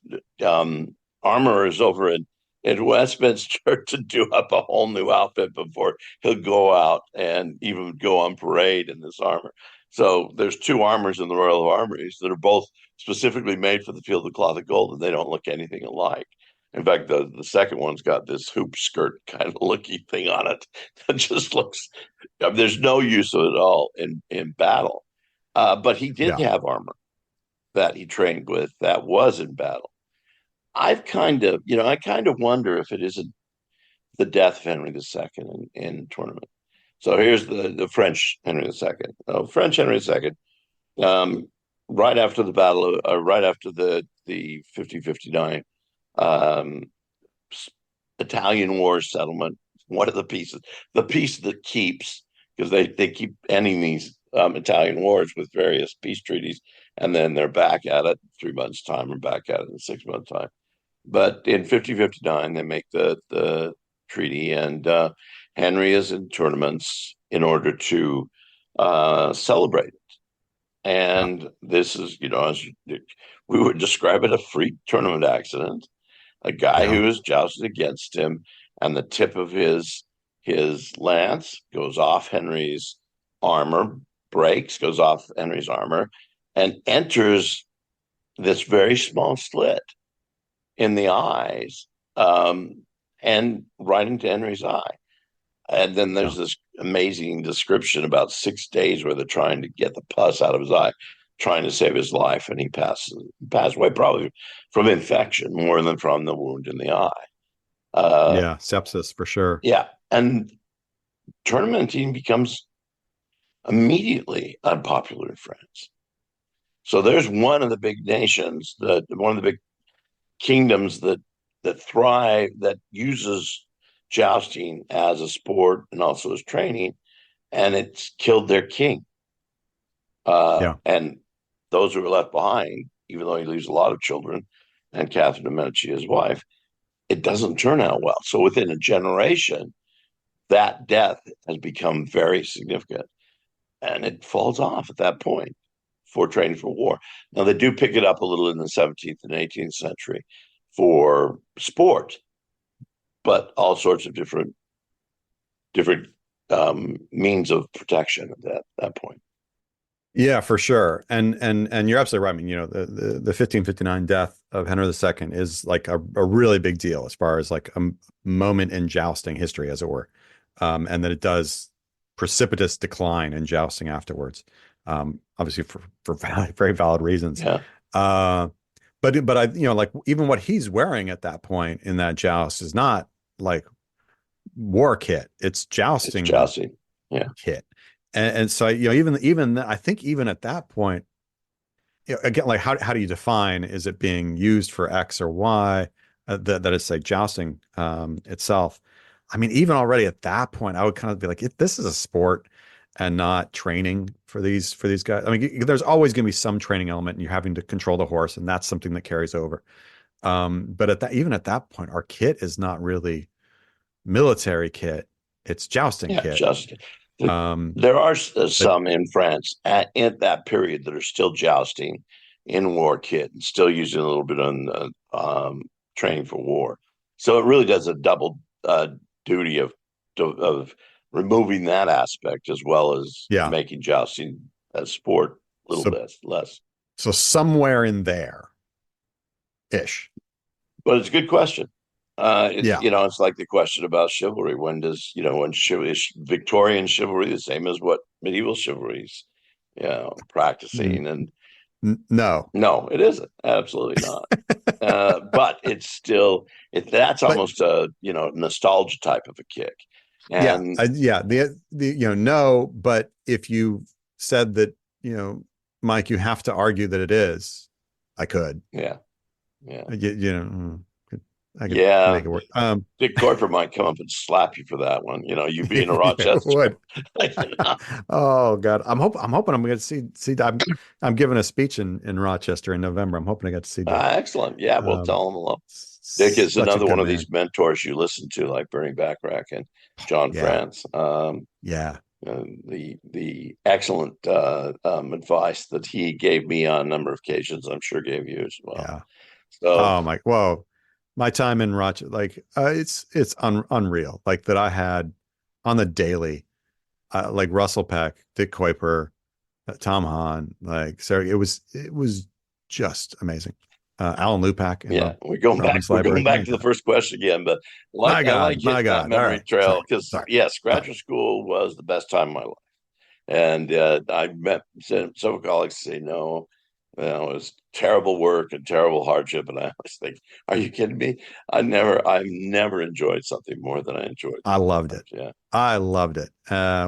armorers over in Westminster to do up a whole new outfit before he'll go out and even go on parade in this armor. So there's two armors in the Royal Armouries that are both specifically made for the Field of Cloth of Gold, and they don't look anything alike. In fact, the second one's got this hoop skirt kind of looky thing on it that just looks. I mean, there's no use of it all in battle. But he did Yeah, have armor that he trained with that was in battle. I kind of wonder if it isn't the death of Henry II in tournament. So here's the French Henry II. French Henry II, right after the battle, right after the 1559 um, Italian War settlement. One of the piece that keeps, because they keep ending these Italian wars with various peace treaties, and then they're back at it 3 months' time, or back at it in 6 months' time. But in 1559, they make the treaty, and Henry is in tournaments in order to celebrate it. yeah, And this is, as we would describe it, a freak tournament accident. A guy yeah, who is jousted against him, and the tip of his lance goes off Henry's armor, breaks, goes off Henry's armor, and enters this very small slit in the eyes, and right into Henry's eye. And then yeah. there's this amazing description about 6 days where they're trying to get the pus out of his eye, trying to save his life, and he passed away probably from infection more than from the wound in the eye. Yeah, sepsis for sure. Yeah, and tournamenting becomes immediately unpopular in France. So there's one of the big nations, one of the big kingdoms that thrive, that uses jousting as a sport and also as training, and it's killed their king. Yeah, And those who are left behind, even though he leaves a lot of children, and Catherine de Medici, his wife, it doesn't turn out well. So within a generation, that death has become very significant, and it falls off at that point for training for war. Now they do pick it up a little in the 17th and 18th century for sport, but all sorts of different means of protection at that point. yeah, for sure. And you're absolutely right. I mean, the 1559 death of Henry II is like a really big deal as far as like a moment in jousting history, as it were. And that it does precipitous decline in jousting afterwards. Obviously for very valid reasons. Yeah, Uh, but I, like even what he's wearing at that point in that joust is not like war kit. It's it's jousting jousting. Yeah, kit. And so, even I think even at that point, again, like how do you define, is it being used for X or Y? That it's like jousting itself. I mean, even already at that point, I would kind of be like, if this is a sport and not training for these guys. I mean, there's always going to be some training element, and you're having to control the horse, and that's something that carries over. But even at that point, our kit is not really military kit; it's jousting yeah, kit. jousting. Um, There are but some in France at that period that are still jousting in war kit and still using a little bit on training for war. So it really does a double duty of removing that aspect as well as yeah, making jousting a sport a little so bit less. so somewhere in there ish. But it's a good question. It's Yeah. you know, it's like the question about chivalry. When does when is Victorian chivalry the same as what medieval chivalry's N- practicing? And no. no, it isn't. Absolutely not. But it's still that's But almost a nostalgia type of a kick. yeah, And yeah. The no, but if you said that, Mike, you have to argue that it is, I could. yeah, yeah, I could yeah. make it work. Dick Corporate might come up and slap you for that one. You being a Yeah, it Rochester. would. Oh God, I'm hoping I'm going to see. I'm giving a speech in Rochester in November. I'm hoping I get to see Dick. Excellent. Yeah, we'll Um, tell him hello. Dick is Such a another good one of man. these mentors you listen to, like Bernie Backrack and John Yeah, France. yeah, The excellent advice that he gave me on a number of occasions, I'm sure gave you as well. yeah. So Oh my, whoa. My time in Rochester, like it's unreal. Like that I had on the daily, like Russell Peck, Dick Kuiper, Tom Hahn, like Sarah. It was just amazing. Alan Lupak in yeah, the we're going back. Romans We're Library. going back to the first question again, but I like My hitting that God. All memory right. trail Sorry. because Sorry. yes, Sorry. graduate school was the best time of my life. And I met several colleagues say, no, it was terrible work and terrible hardship. And I was think, are you kidding me? I've never enjoyed something more than I enjoyed I loved it. that. Yeah. I loved it.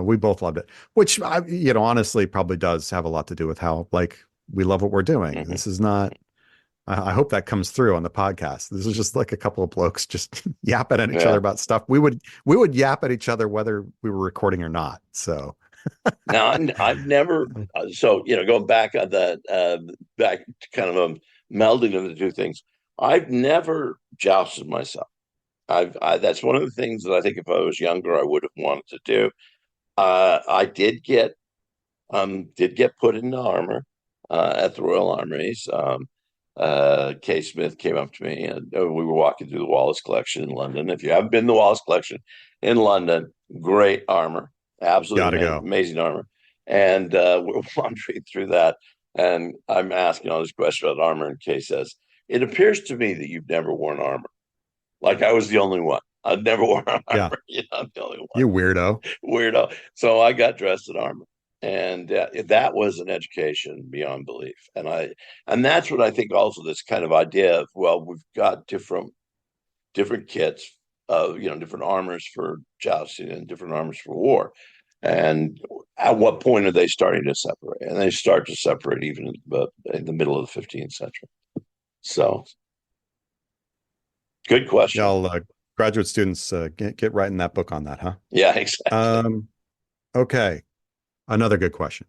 We both loved it, which honestly probably does have a lot to do with how like we love what we're doing. Hmm. This is not, I hope that comes through on the podcast. This is just like a couple of blokes just yapping at each other Yeah. about stuff. We would yap at each other whether we were recording or not. So Now I've never, so, going back on that, back to kind of a melding of the two things, I've never jousted myself. That's one of the things that I think if I was younger, I would have wanted to do. I did get put into armor at the Royal Armouries. Kay Smith came up to me and we were walking through the Wallace collection in London. If you haven't been to the Wallace collection in London, great armor, gotta absolutely go. amazing armor. And we're wandering through that, and I'm asking all these questions about armor, and Kay says, "It appears to me that you've never worn armor." Like I was the only one. I'd never worn Yeah, armor. I'm the only one you weirdo. weirdo. So I got dressed in armor, and that was an education beyond belief. And that's what I think. Also, this kind of idea of, well, we've got different kits of different armors for jousting and different armors for war. And at what point are they starting to separate? And they start to separate even in the middle of the 15th century. So, good question. Y'all graduate students get writing that book on that, huh? Yeah, exactly. Um, okay. Another good question.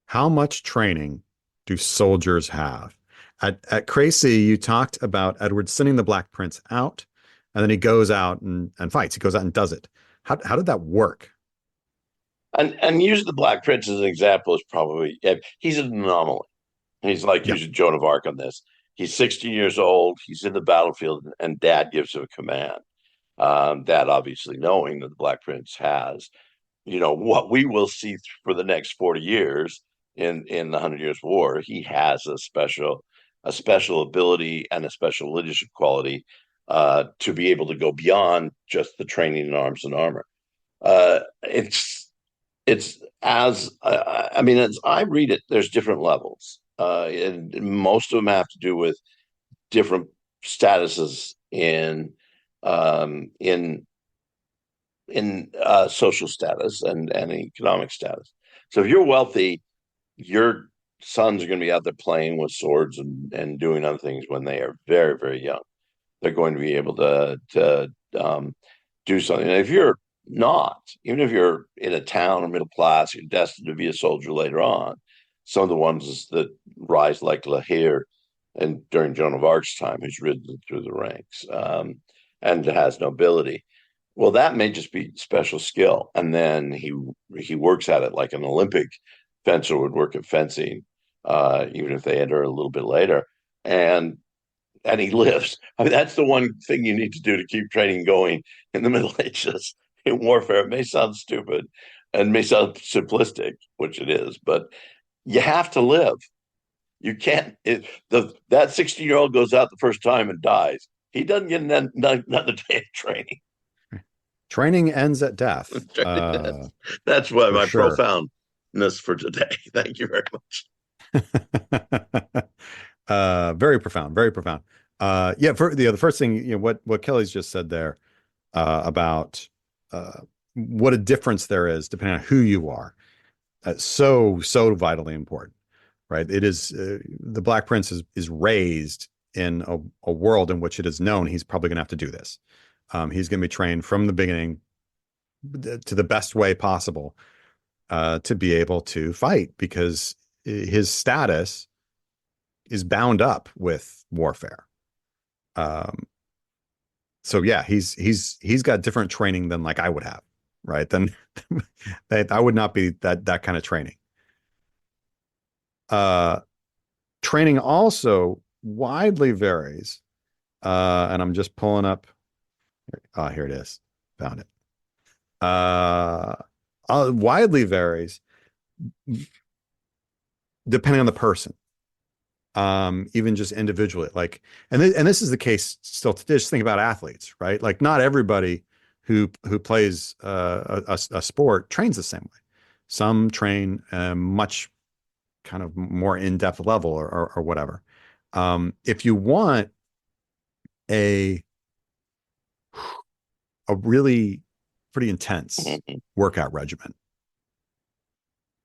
How much training do soldiers have? At Crecy, you talked about Edward sending the Black Prince out, and then he goes out and fights. He goes out and does it. How did that work? And use the Black Prince as an example is probably he's an anomaly. He's like Yeah, using Joan of Arc on this. He's 16 years old. He's in the battlefield, and Dad gives him a command. Dad, obviously knowing that the Black Prince has, what we will see for the next 40 years in the Hundred Years' War. He has a special ability and a special leadership quality to be able to go beyond just the training in arms and armor. It's as I mean, as I read it, there's different levels, and most of them have to do with different statuses in social status and economic status. So if you're wealthy, your sons are going to be out there playing with swords and doing other things when they are very, very young. They're going to be able to do something. And if you're not, even if you're in a town or middle class, you're destined to be a soldier later on. Some of the ones that rise like Lahir and during Joan of Arc's time, who's ridden through the ranks and has nobility. Well, that may just be special skill, and then he works at it like an Olympic fencer would work at fencing, even if they enter a little bit later, and he lives. I mean, that's the one thing you need to do to keep training going in the Middle Ages in warfare. It may sound stupid and may sound simplistic, which it is, but you have to live. You can't. That 16-year-old goes out the first time and dies. He doesn't get another day of training. Training ends at death. That's why For my sure. profoundness for today. Thank you very much. Very profound, very profound. Yeah, the first thing, what Kelly's just said there about what a difference there is depending on who you are. So vitally important, right? It is the Black Prince is raised in a world in which it is known he's probably going to have to do this. He's going to be trained from the beginning to the best way possible to be able to fight because his status is bound up with warfare. So yeah, he's got different training than like I would have, right? Then I would not be that kind of training. Training also widely varies, and I'm just pulling up. Oh, here it is. Found it. Widely varies depending on the person. Even just individually, like, and this is the case still today. Just think about athletes, right? Like, not everybody who plays a sport trains the same way. Some train much kind of more in-depth level or whatever. If you want a really pretty intense workout regimen,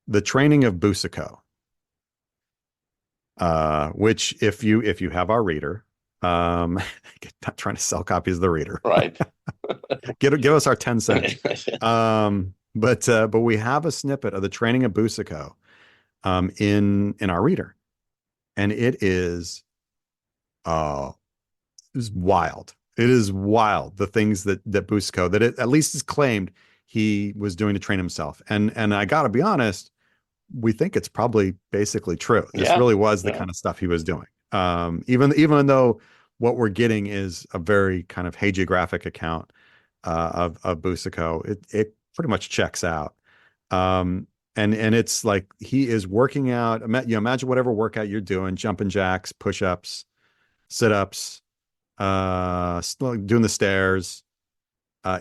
the training of Boucicaut, which if you have our reader, not trying to sell copies of the reader, Right. give us our 10 cents. But we have a snippet of the training of Boucicaut in our reader, and it is wild. It is wild, the things that Boucicaut, that it at least is claimed he was doing to train himself. And I gotta be honest, we think it's probably basically true. This really was the kind of stuff he was doing. Even though what we're getting is a very kind of hagiographic account of Boucicaut, it pretty much checks out. And it's like he is working out. Imagine whatever workout you're doing: jumping jacks, push-ups, sit-ups, doing the stairs.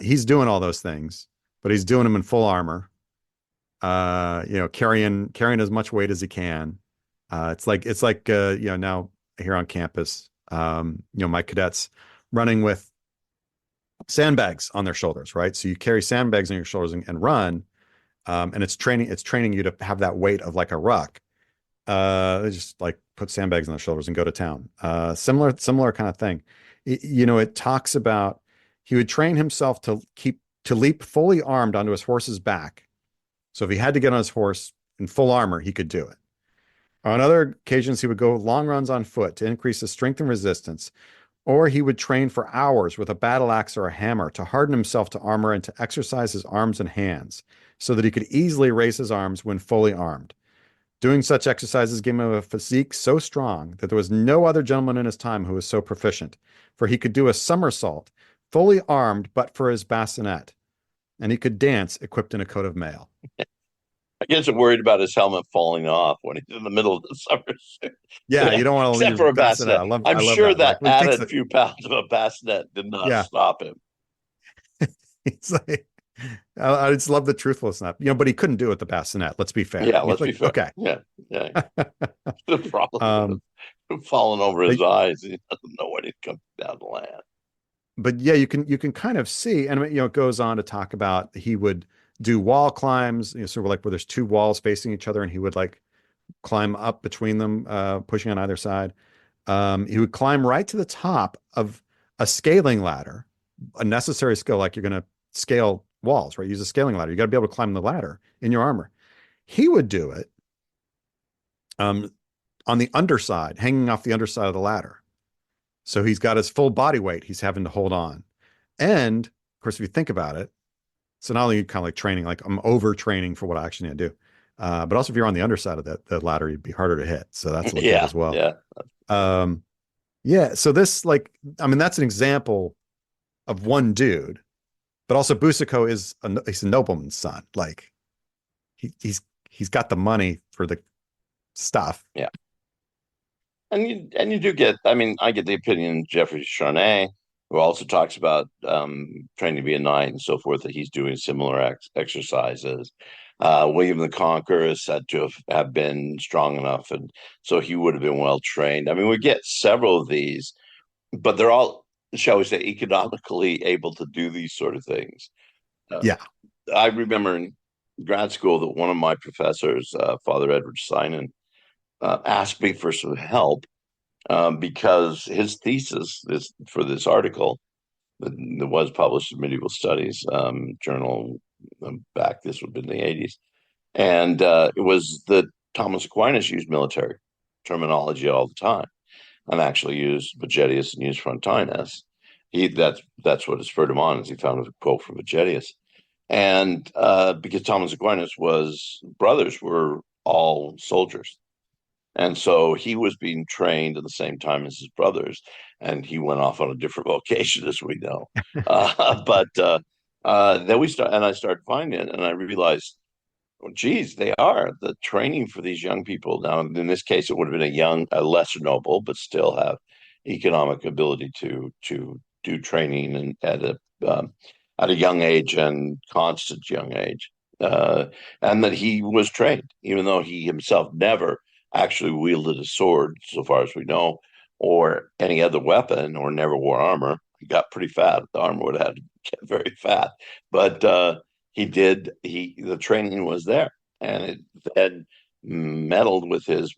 He's doing all those things, but he's doing them in full armor. Carrying as much weight as he can. It's like now here on campus, my cadets running with sandbags on their shoulders, right? So you carry sandbags on your shoulders and run, and it's training you to have that weight of like a ruck. They just like put sandbags on their shoulders and go to town. Similar kind of thing. It talks about he would train himself to leap fully armed onto his horse's back. So if he had to get on his horse in full armor, he could do it. On other occasions, he would go long runs on foot to increase his strength and resistance, or he would train for hours with a battle axe or a hammer to harden himself to armor and to exercise his arms and hands so that he could easily raise his arms when fully armed. Doing such exercises gave him a physique so strong that there was no other gentleman in his time who was so proficient, for he could do a somersault fully armed but for his bassinet, and he could dance equipped in a coat of mail. I guess I'm worried about his helmet falling off when he's in the middle of the summer. Yeah, you don't want to Except leave for a bassinet. bassinet. I I'm love sure that. that Like added few pounds of a bassinet did not yeah. stop him. It's like I just love the truthfulness. But he couldn't do it with the bassinet. Let's be fair. Yeah, let's be Like, fair. okay. Yeah, yeah. The problem with Um, it falling over but his eyes, he doesn't know when he's coming down to land. but yeah, you can kind of see, and it goes on to talk about he would do wall climbs, sort of like where there's two walls facing each other, and he would like climb up between them, pushing on either side. He would climb right to the top of a scaling ladder, a necessary skill, like you're going to scale walls, right? Use a scaling ladder. You got to be able to climb the ladder in your armor. He would do it um, on the underside, hanging off the underside of the ladder. So he's got his full body weight he's having to hold on. And of course, if you think about it, so not only kind of like training, like I'm overtraining for what I actually need to do, but also if you're on the underside of the ladder, you'd be harder to hit. So that's legit Yeah, as well. yeah. Um, yeah. So this, like, I mean, that's an example of one dude, but also Busako he's a nobleman's son. Like he's got the money for the stuff. Yeah. And you do get, I mean, I get the opinion of Jeffrey Charnay, who also talks about training to be a knight and so forth, that he's doing similar exercises. William the Conqueror is said to have been strong enough, and so he would have been well trained. I mean, we get several of these, but they're all, shall we say, economically able to do these sort of things. Uh, Yeah. I remember in grad school that one of my professors, Father Edward Sinan, asked me for some help because his thesis for this article that was published in Medieval Studies journal back, this would have been the 80s, and it was that Thomas Aquinas used military terminology all the time and actually used Vegetius and used Frontinus. That's what spurred him on, as he found a quote from Vegetius. And because Thomas Aquinas brothers were all soldiers, and so he was being trained at the same time as his brothers, and he went off on a different vocation, as we know. But then I started finding it, and I realized, oh, geez, they are the training for these young people. Now, in this case, it would have been a lesser noble, but still have economic ability to do training and at a young age and constant young age, and that he was trained, even though he himself never actually wielded a sword, so far as we know, or any other weapon, or never wore armor. He got pretty fat. The armor would have had to get very fat, but the training was there, and it had meddled with his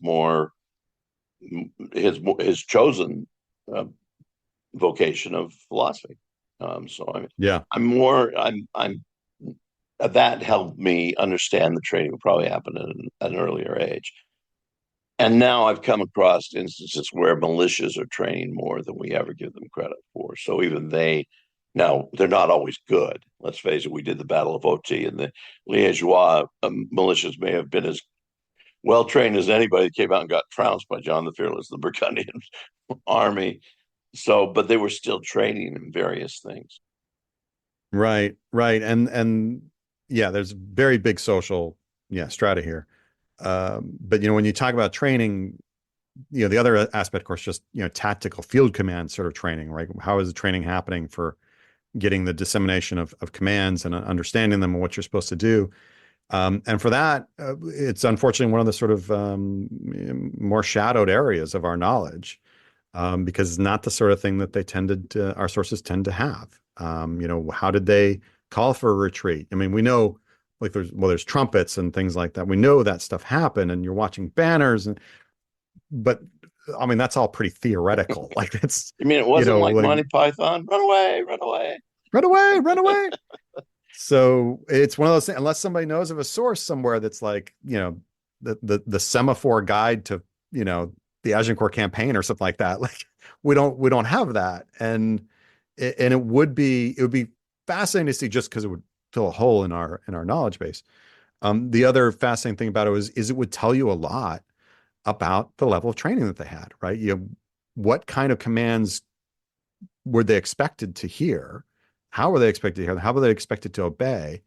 chosen uh, vocation of philosophy. So Yeah. I'm that helped me understand the training would probably happen at an earlier age. And now I've come across instances where militias are training more than we ever give them credit for. So even now they're not always good. Let's face it, we did the Battle of Oti, and the Liégeois militias may have been as well trained as anybody that came out and got trounced by John the Fearless, the Burgundian army. So, but they were still training in various things. Right. Right. And yeah, there's very big social, strata here. But when you talk about training, the other aspect, of course, just tactical field command sort of training, right? How is the training happening for getting the dissemination of commands and understanding them and what you're supposed to do? And for that, it's unfortunately one of the sort of more shadowed areas of our knowledge, because it's not the sort of thing that our sources tend to have. How did they call for a retreat? I mean, we know, like, there's trumpets and things like that. We know that stuff happened, and you're watching banners, but I mean, that's all pretty theoretical. Like, it's, You mean it wasn't like like, Monty Python? Run away, run away. run away, run away. So it's one of those things, unless somebody knows of a source somewhere that's like, the semaphore guide to, the Agincourt campaign or something like that. Like, we don't have that. And it would be fascinating to see, just because it would fill a hole in our knowledge base. The other fascinating thing about it is it would tell you a lot about the level of training that they had, right? What kind of commands were they expected to hear? How were they expected to hear? How were they expected to obey?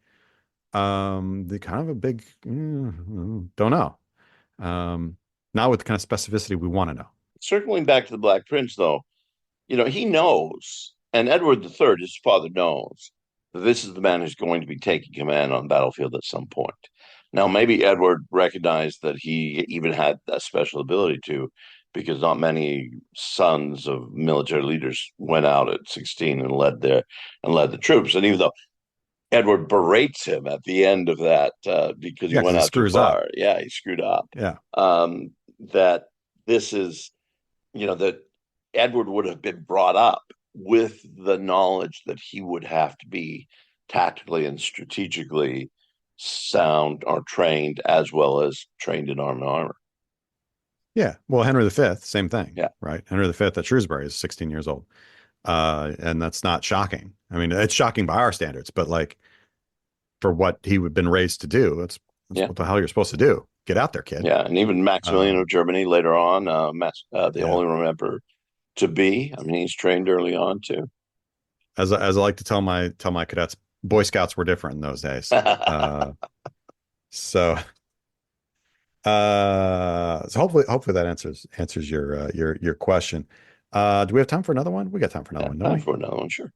The kind of a big, don't know. Not with the kind of specificity we want to know. Circling back to the Black Prince, though, he knows, and Edward III, his father, knows this is the man who's going to be taking command on the battlefield at some point. Now, maybe Edward recognized that he even had a special ability to, because not many sons of military leaders went out at 16 and led the troops. And even though Edward berates him at the end of that because he Yeah, because went he out too screws up. far. Yeah, he screwed up. Yeah. That this is, that Edward would have been brought up with the knowledge that he would have to be tactically and strategically sound or trained, as well as trained in armor. Yeah. Well, Henry V, same thing, Yeah. right? Henry V at Shrewsbury is 16 years old. And that's not shocking. I mean, it's shocking by our standards, but like for what he would been raised to do, that's Yeah. what the hell you're supposed to do. Get out there, kid. Yeah. And even Maximilian of Germany later on, the Yeah. Holy Roman Emperor to be. I mean, he's trained early on too. As I like to tell my cadets, Boy Scouts were different in those days. So so hopefully that answers your question. Do we have time for another one? We got time for another one, don't Time we? for another one, sure.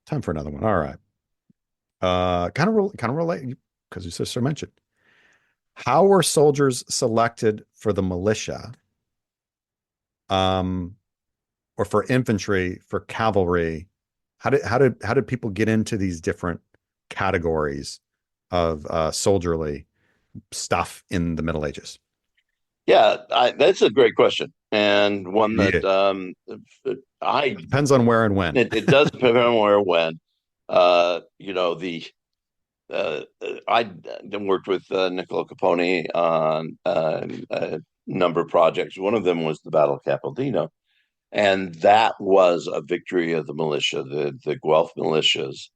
Time for another one. All right. Kind of relate because you sister mentioned. How were soldiers selected for the militia? Or for infantry, for cavalry? How did people get into these different categories of soldierly stuff in the Middle Ages? Yeah, that's a great question, and one Yeah. that I Depends on where and when. it does depend on where when. The I worked with Niccolo Capone on a number of projects. One of them was the Battle of Capaldino, and that was a victory of the militia, the Guelph militias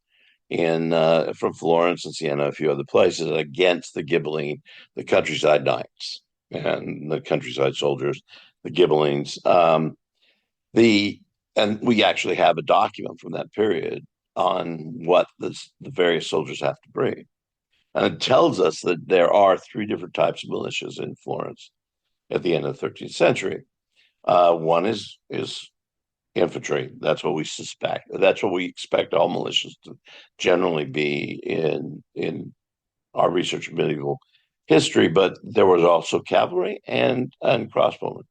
in from Florence and Siena, a few other places, against the Ghibelline, the countryside knights and the countryside soldiers, the Ghibellines. And we actually have a document from that period on what the various soldiers have to bring. And it tells us that there are three different types of militias in Florence at the end of the 13th century. One is infantry. That's what we suspect. That's what we expect all militias to generally be in our research of medieval history. But there was also cavalry and crossbowmen.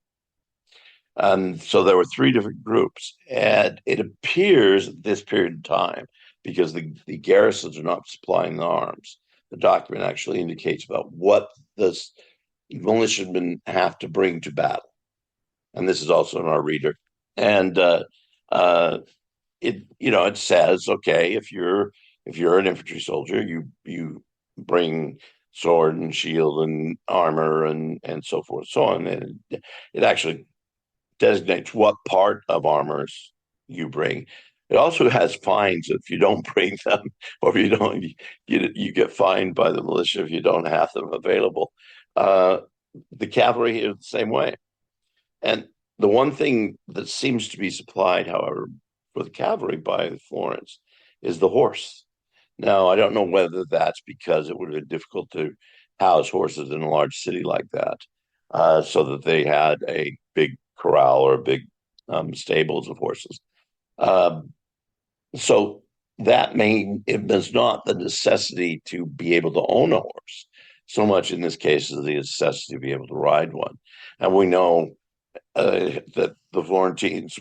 And so there were three different groups. And it appears at this period of time, because the garrisons are not supplying the arms, the document actually indicates about what the militiamen have to bring to battle. And this is also in our reader. And it says, okay, if you're an infantry soldier, you bring sword and shield and armor and so forth, so on. And it actually designates what part of armors you bring. It also has fines if you don't bring them, or if you don't, you get fined by the militia if you don't have them available. The cavalry is the same way. And the one thing that seems to be supplied, however, for the cavalry by Florence is the horse. Now, I don't know whether that's because it would have been difficult to house horses in a large city like that, so that they had a big corral or big stables of horses. So it was not the necessity to be able to own a horse so much in this case as the necessity to be able to ride one. And we know that the Florentines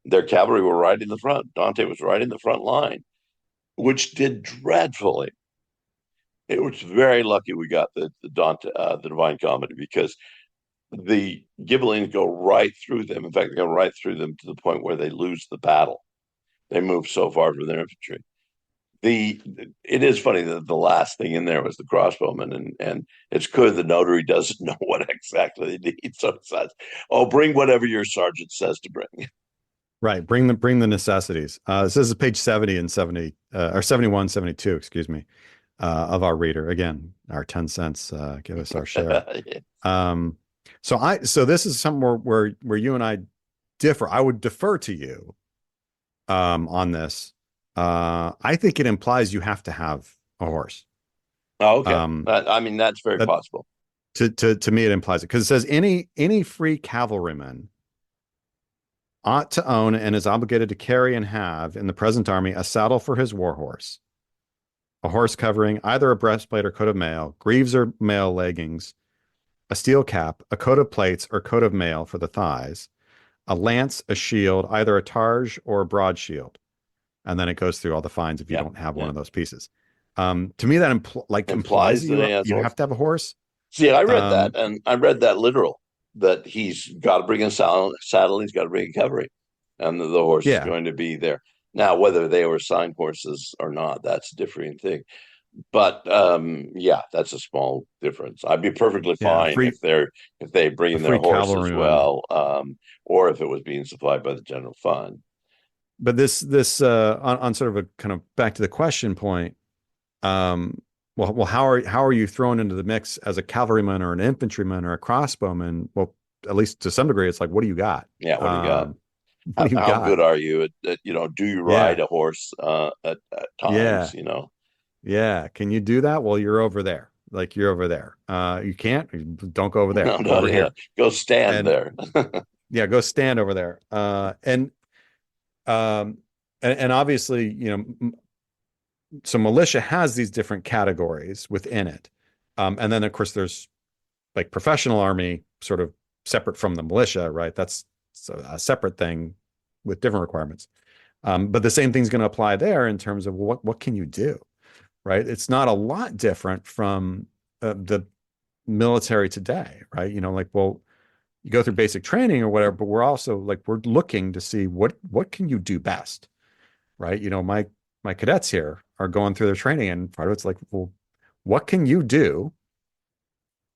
their cavalry were right in the front. Dante was right in the front line, which did dreadfully. It was very lucky we got the Dante, the Divine Comedy, because the Ghibellines go right through them. In fact, they go right through them to the point where they lose the battle. They move so far from their infantry. It is funny that the last thing in there was the crossbowman, and it's good the notary doesn't know what exactly they need. So it says, "Oh, bring whatever your sergeant says to bring." Right. Bring the necessities. This is page 70 and 70, or 71, 72, excuse me, of our reader. Again, our 10 cents, give us our share. So this is somewhere where you and I differ. I would defer to you on this. I think it implies you have to have a horse. Oh, okay. I mean, that's very possible. To me, it implies it because it says any free cavalryman ought to own and is obligated to carry and have in the present army a saddle for his war horse, a horse covering, either a breastplate or coat of mail, greaves or mail leggings, a steel cap, a coat of plates or coat of mail for the thighs, a lance, a shield, either a targe or a broad shield. And then it goes through all the fines if you don't have one of those pieces. To me, that implies Implies that that he has you horse. have to have a horse. See, I read that, Um, and I read that literal, that he's got to bring a saddle, he's got to bring a covering, and the horse is yeah, going to be there. Now, whether they were assigned horses or not, that's a different thing. But yeah, that's a small difference. I'd be perfectly yeah, fine if they bring a in their free horse as cavalryman. well, or if it was being supplied by the general fund. But on sort of a kind of back to the question point. Um, well, how are you thrown into the mix as a cavalryman or an infantryman or a crossbowman? Well, at least to some degree, it's like, what do you got? Yeah, what do you got? Um, what do you How got? good are you at do you ride Yeah, a horse at times? yeah, yeah. Can you do that? Well, you're over there. Like you're over there. You can't. Don't go over there. No, Go no, over yeah. here. Go stand And there. yeah, go stand over there. Um, and obviously, so militia has these different categories within it. And then of course there's like professional army sort of separate from the militia, right? That's a separate thing with different requirements. But the same thing's going to apply there in terms of what can you do, right? It's not a lot different from the military today, right? Like, well, you go through basic training or whatever, but we're also like we're looking to see what can you do best, right? My cadets here are going through their training, and part of it's like, well, what can you do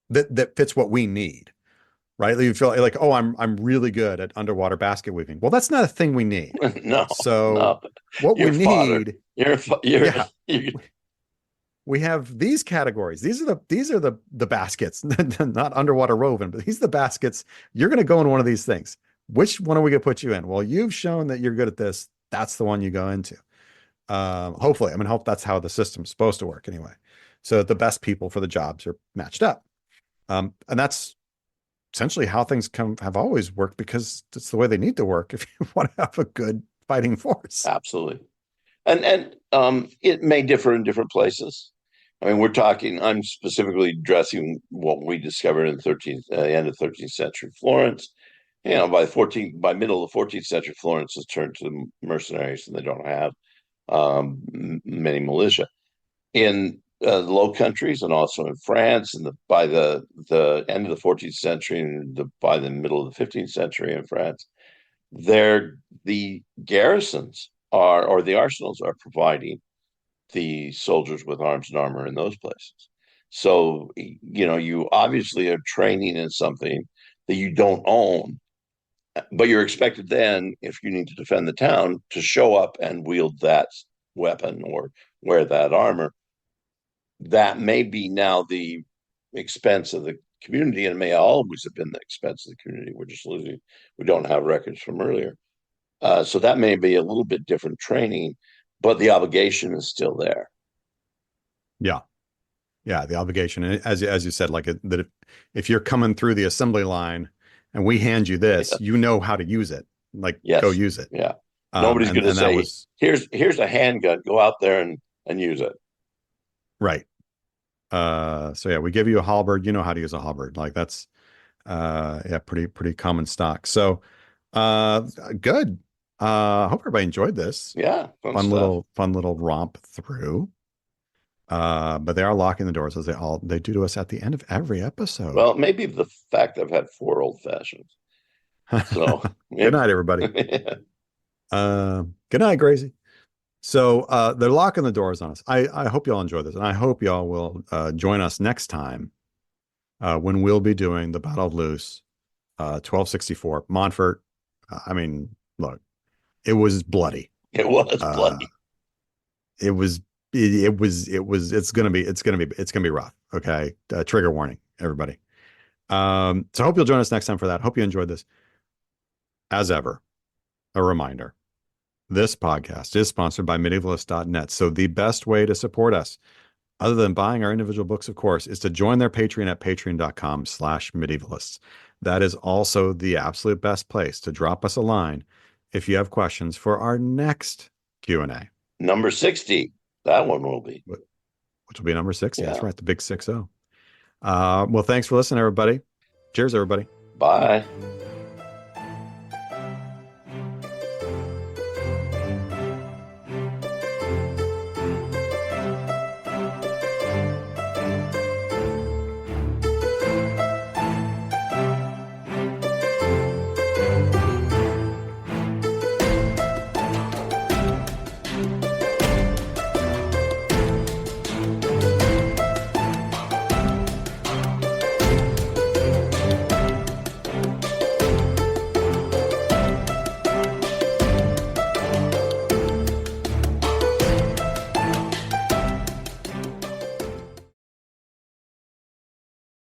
that fits what we need, right? You feel like, oh, I'm really good at underwater basket weaving. Well, that's not a thing we need. No, So no. what we You're fodder. need, You're yeah, you we have these categories. These are the baskets, not underwater woven, but these are the baskets. You're going to go in one of these things. Which one are we going to put you in? Well, you've shown that you're good at this. That's the one you go into. Hopefully, hope that's how the system's supposed to work anyway. So that the best people for the jobs are matched up. And that's essentially how things have always worked because it's the way they need to work if you want to have a good fighting force. absolutely. And it may differ in different places. I mean, we're talking. I'm specifically addressing what we discovered in the 13th, end of 13th century Florence. By middle of the 14th century, Florence has turned to the mercenaries, and they don't have many militia in the Low Countries and also in France. And by the end of the 14th century and by the middle of the 15th century in France, the garrisons are or the arsenals are providing the soldiers with arms and armor in those places. So you obviously are training in something that you don't own, but you're expected then, if you need to defend the town, to show up and wield that weapon or wear that armor. That may be now the expense of the community, and it may always have been the expense of the community. We're just losing. We don't have records from earlier. So that may be a little bit different training, but the obligation is still there. Yeah. Yeah. The obligation. And as you said, like that if you're coming through the assembly line and we hand you this, you know how to use it. Like go Yes. use it. Yeah. Nobody's going to And that say, was here's a handgun. Go out there and use it. right. So yeah, we give you a halberd, you know how to use a halberd. Like that's yeah, pretty common stock. So uh good. I hope everybody enjoyed this. Yeah. Fun stuff. Fun little romp through. But they are locking the doors as they do to us at the end of every episode. Well, maybe the fact I've had 4 old fashions. So Good maybe. night, everybody. Good night, Gracie. So they're locking the doors on us. I hope y'all enjoy this, and I hope y'all will join us next time when we'll be doing the Battle of Luce, 1264 Montfort. Look, it was bloody. It was Uh, bloody. it was it's gonna be rough. Okay, trigger warning, everybody. So I hope you'll join us next time for that. Hope you enjoyed this. As ever, a reminder. This podcast is sponsored by medievalist.net. So the best way to support us, other than buying our individual books, of course, is to join their Patreon at patreon.com/medievalists. That is also the absolute best place to drop us a line if you have questions for our next Q&A. Number 60. That one will be. Which will be number 60. Yeah. That's right, the big 60. Well, thanks for listening, everybody. Cheers, everybody. Bye.